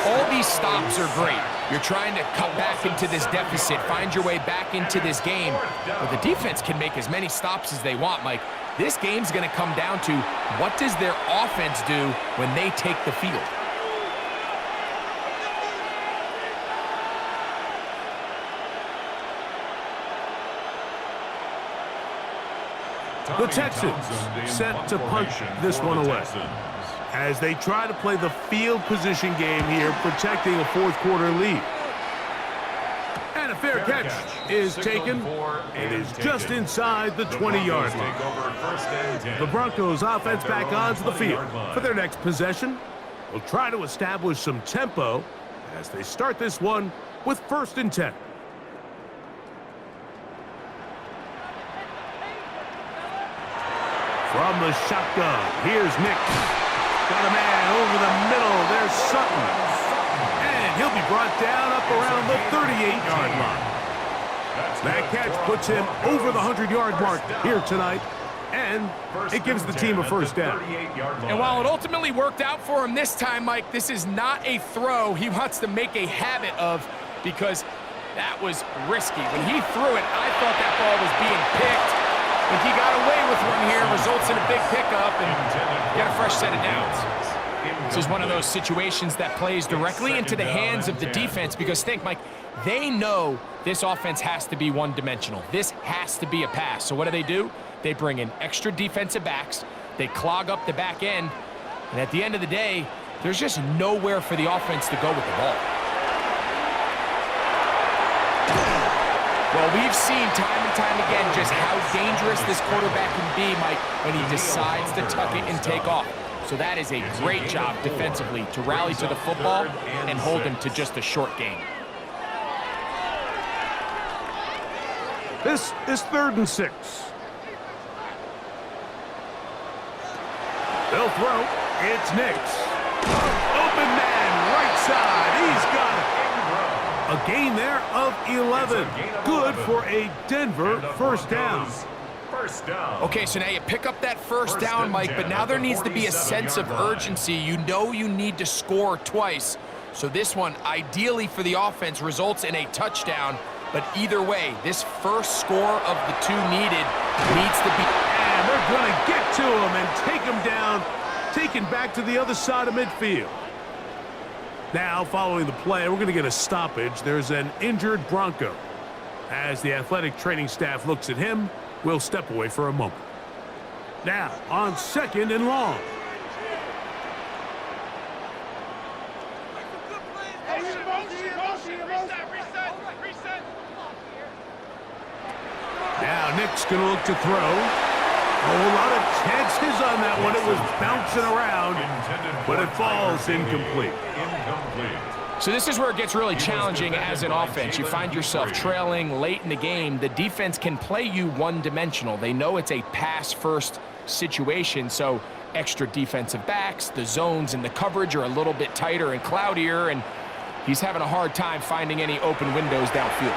All these stops are great. You're trying to cut back into this deficit, find your way back into this game. But the defense can make as many stops as they want, Mike. This game's going to come down to what does their offense do when they take the field. The Texans set to punch this one away as they try to play the field position game here, protecting a 4th quarter lead. And a fair catch is taken. It is just inside the 20-yard line. The Broncos offense back onto the field for their next possession. Will try to establish some tempo as they start this one with 1st and 10. From the shotgun, here's Nick. Got a man over the middle. There's Sutton. And he'll be brought down up around the 38-yard line. That catch puts him over the 100-yard mark here tonight. And it gives the team a 1st down. And while it ultimately worked out for him this time, Mike, this is not a throw he wants to make a habit of, because that was risky. When he threw it, I thought that ball was being picked. If he got away with one here, results in a big pickup and get a fresh set of downs. This is one of those situations that plays directly into the hands of the defense, because think, Mike, they know this offense has to be one-dimensional. This has to be a pass. So what do? They bring in extra defensive backs. They clog up the back end. And at the end of the day, there's just nowhere for the offense to go with the ball. Well, we've seen time and time again just how dangerous this quarterback can be, Mike, when he decides to tuck it and take off. So that is a great job defensively to rally to the football and hold him to just a short gain. This is 3rd and 6. They'll throw. It's Nix. Open man, right side. He's got it. A gain there of 11. Good for a Denver 1st down. Okay, so now you pick up that 1st down, Mike, but now there needs to be a sense of urgency. You know you need to score twice. So this one, ideally for the offense, results in a touchdown. But either way, this first score of the 2 needed needs to be... And they're going to get to him and take him down, taken back to the other side of midfield. Now, following the play, we're going to get a stoppage. There's an injured Bronco. As the athletic training staff looks at him, we'll step away for a moment. Now, on 2nd and long. Now, Nick's going to look to throw. A whole lot of chances on that one. It was bouncing around, but it falls incomplete. So this is where it gets really challenging as an offense. You find yourself trailing late in the game. The defense can play you one-dimensional. They know it's a pass-first situation, so extra defensive backs, the zones and the coverage are a little bit tighter and cloudier, and he's having a hard time finding any open windows downfield.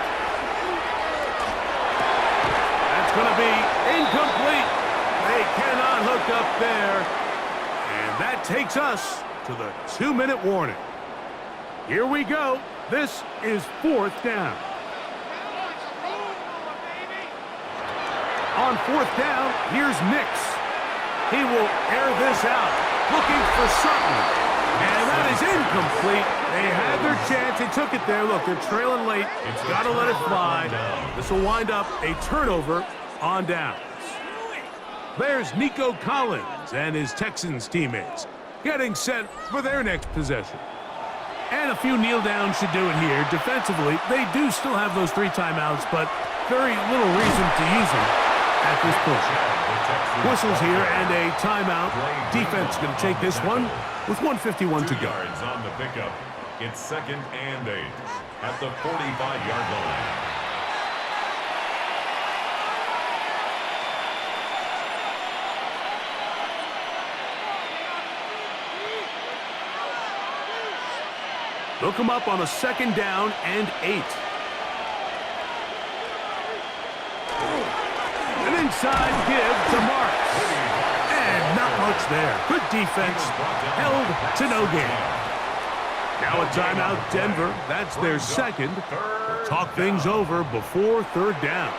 going to be incomplete. They cannot hook up there. And that takes us to the 2-minute warning. Here we go. This is 4th down. On 4th down, here's Nix. He will air this out, looking for something. And that is incomplete. They had their chance. They took it there. Look, they're trailing late. It's got to let it fly. This will wind up a turnover on downs. There's Nico Collins and his Texans teammates getting set for their next possession. And a few kneel downs should do it here. Defensively, they do still have those 3 timeouts, but very little reason to use them at this point. Whistles here and a timeout. Defense going to take this one with 1:51 to go. Yards on the pickup. It's 2nd and 8 at the 45-yard line. They'll come up on a 2nd down and 8. An inside give to Marks. And not much there. Good defense. Held to no gain. Now a timeout, Denver. That's their 2nd. They'll talk things over before 3rd down.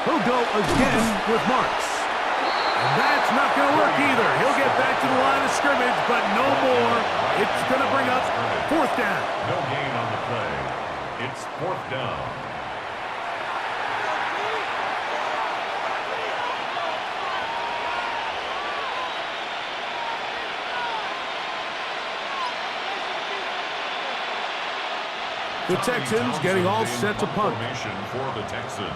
He'll go again with Marks. And that's not going to work either. He'll get back to the line of scrimmage, but no more. It's going to bring up 4th down. No gain on the play. It's 4th down. The Texans getting all set to punt. Formation for the Texans.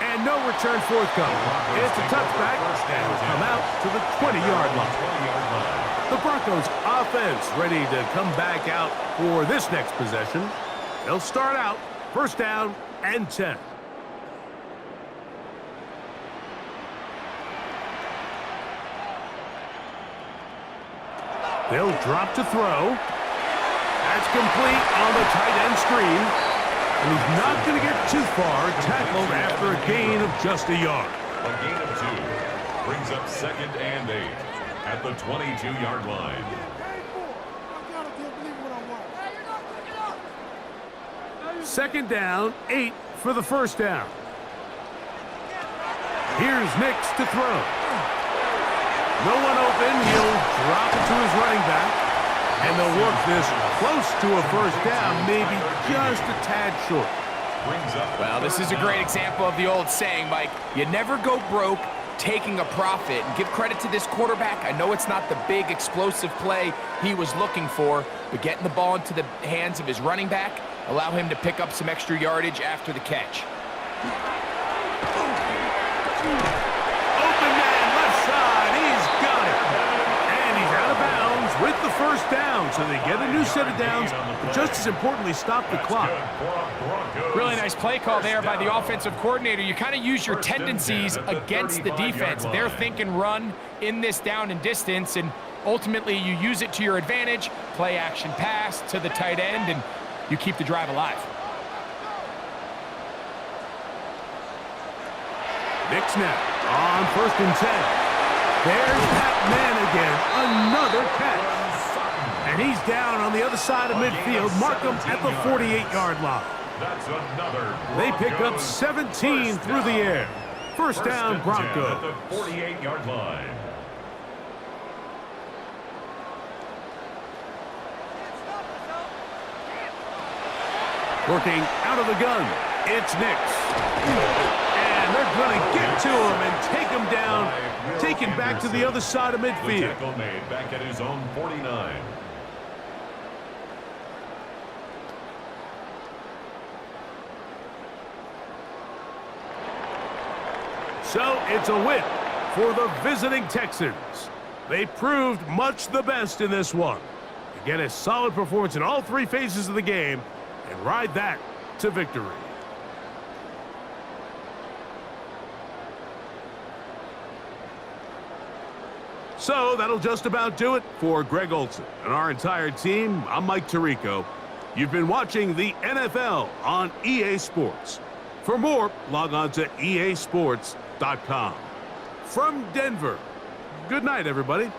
And no return forthcoming. It's a touchback, and will come out to the 20-yard line. The Broncos offense ready to come back out for this next possession. They'll start out 1st down and 10. They'll drop to throw. That's complete on the tight end screen. And he's not going to get too far, tackled after a gain of just a yard. A gain of 2 brings up 2nd and 8 at the 22-yard line. 2nd down, 8 for the 1st down. Here's Nix to throw. No one open. He'll drop it to his running back. And they'll work this close to a 1st down, maybe just a tad short. Well, this is a great example of the old saying, Mike. You never go broke taking a profit. And give credit to this quarterback. I know it's not the big explosive play he was looking for, but getting the ball into the hands of his running back, allow him to pick up some extra yardage after the catch. Open man, left side. He's got it. And he's out of bounds with the 1st down. So they get a new set of downs, but just as importantly, stop the clock. Really nice play call there by the offensive coordinator. You kind of use your tendencies against the defense. They're thinking run in this down and distance, and ultimately you use it to your advantage. Play action pass to the tight end, and you keep the drive alive. Nix now on 1st and 10. There's that man again. Another catch. And he's down on the other side of midfield. Mark him at the 48-yard line. That's another. They pick up 17 through the air. 1st down, Broncos. At the 48-yard line. Working out of the gun, it's Nix. And they're going to get to him and take him down, taken back to the other side of midfield. The tackle made back at his own 49. So it's a win for the visiting Texans. They proved much the best in this one. To get a solid performance in all three phases of the game and ride that to victory. So that'll just about do it for Greg Olson and our entire team. I'm Mike Tirico. You've been watching the NFL on EA Sports. For more, log on to easports.com. From Denver, good night, everybody.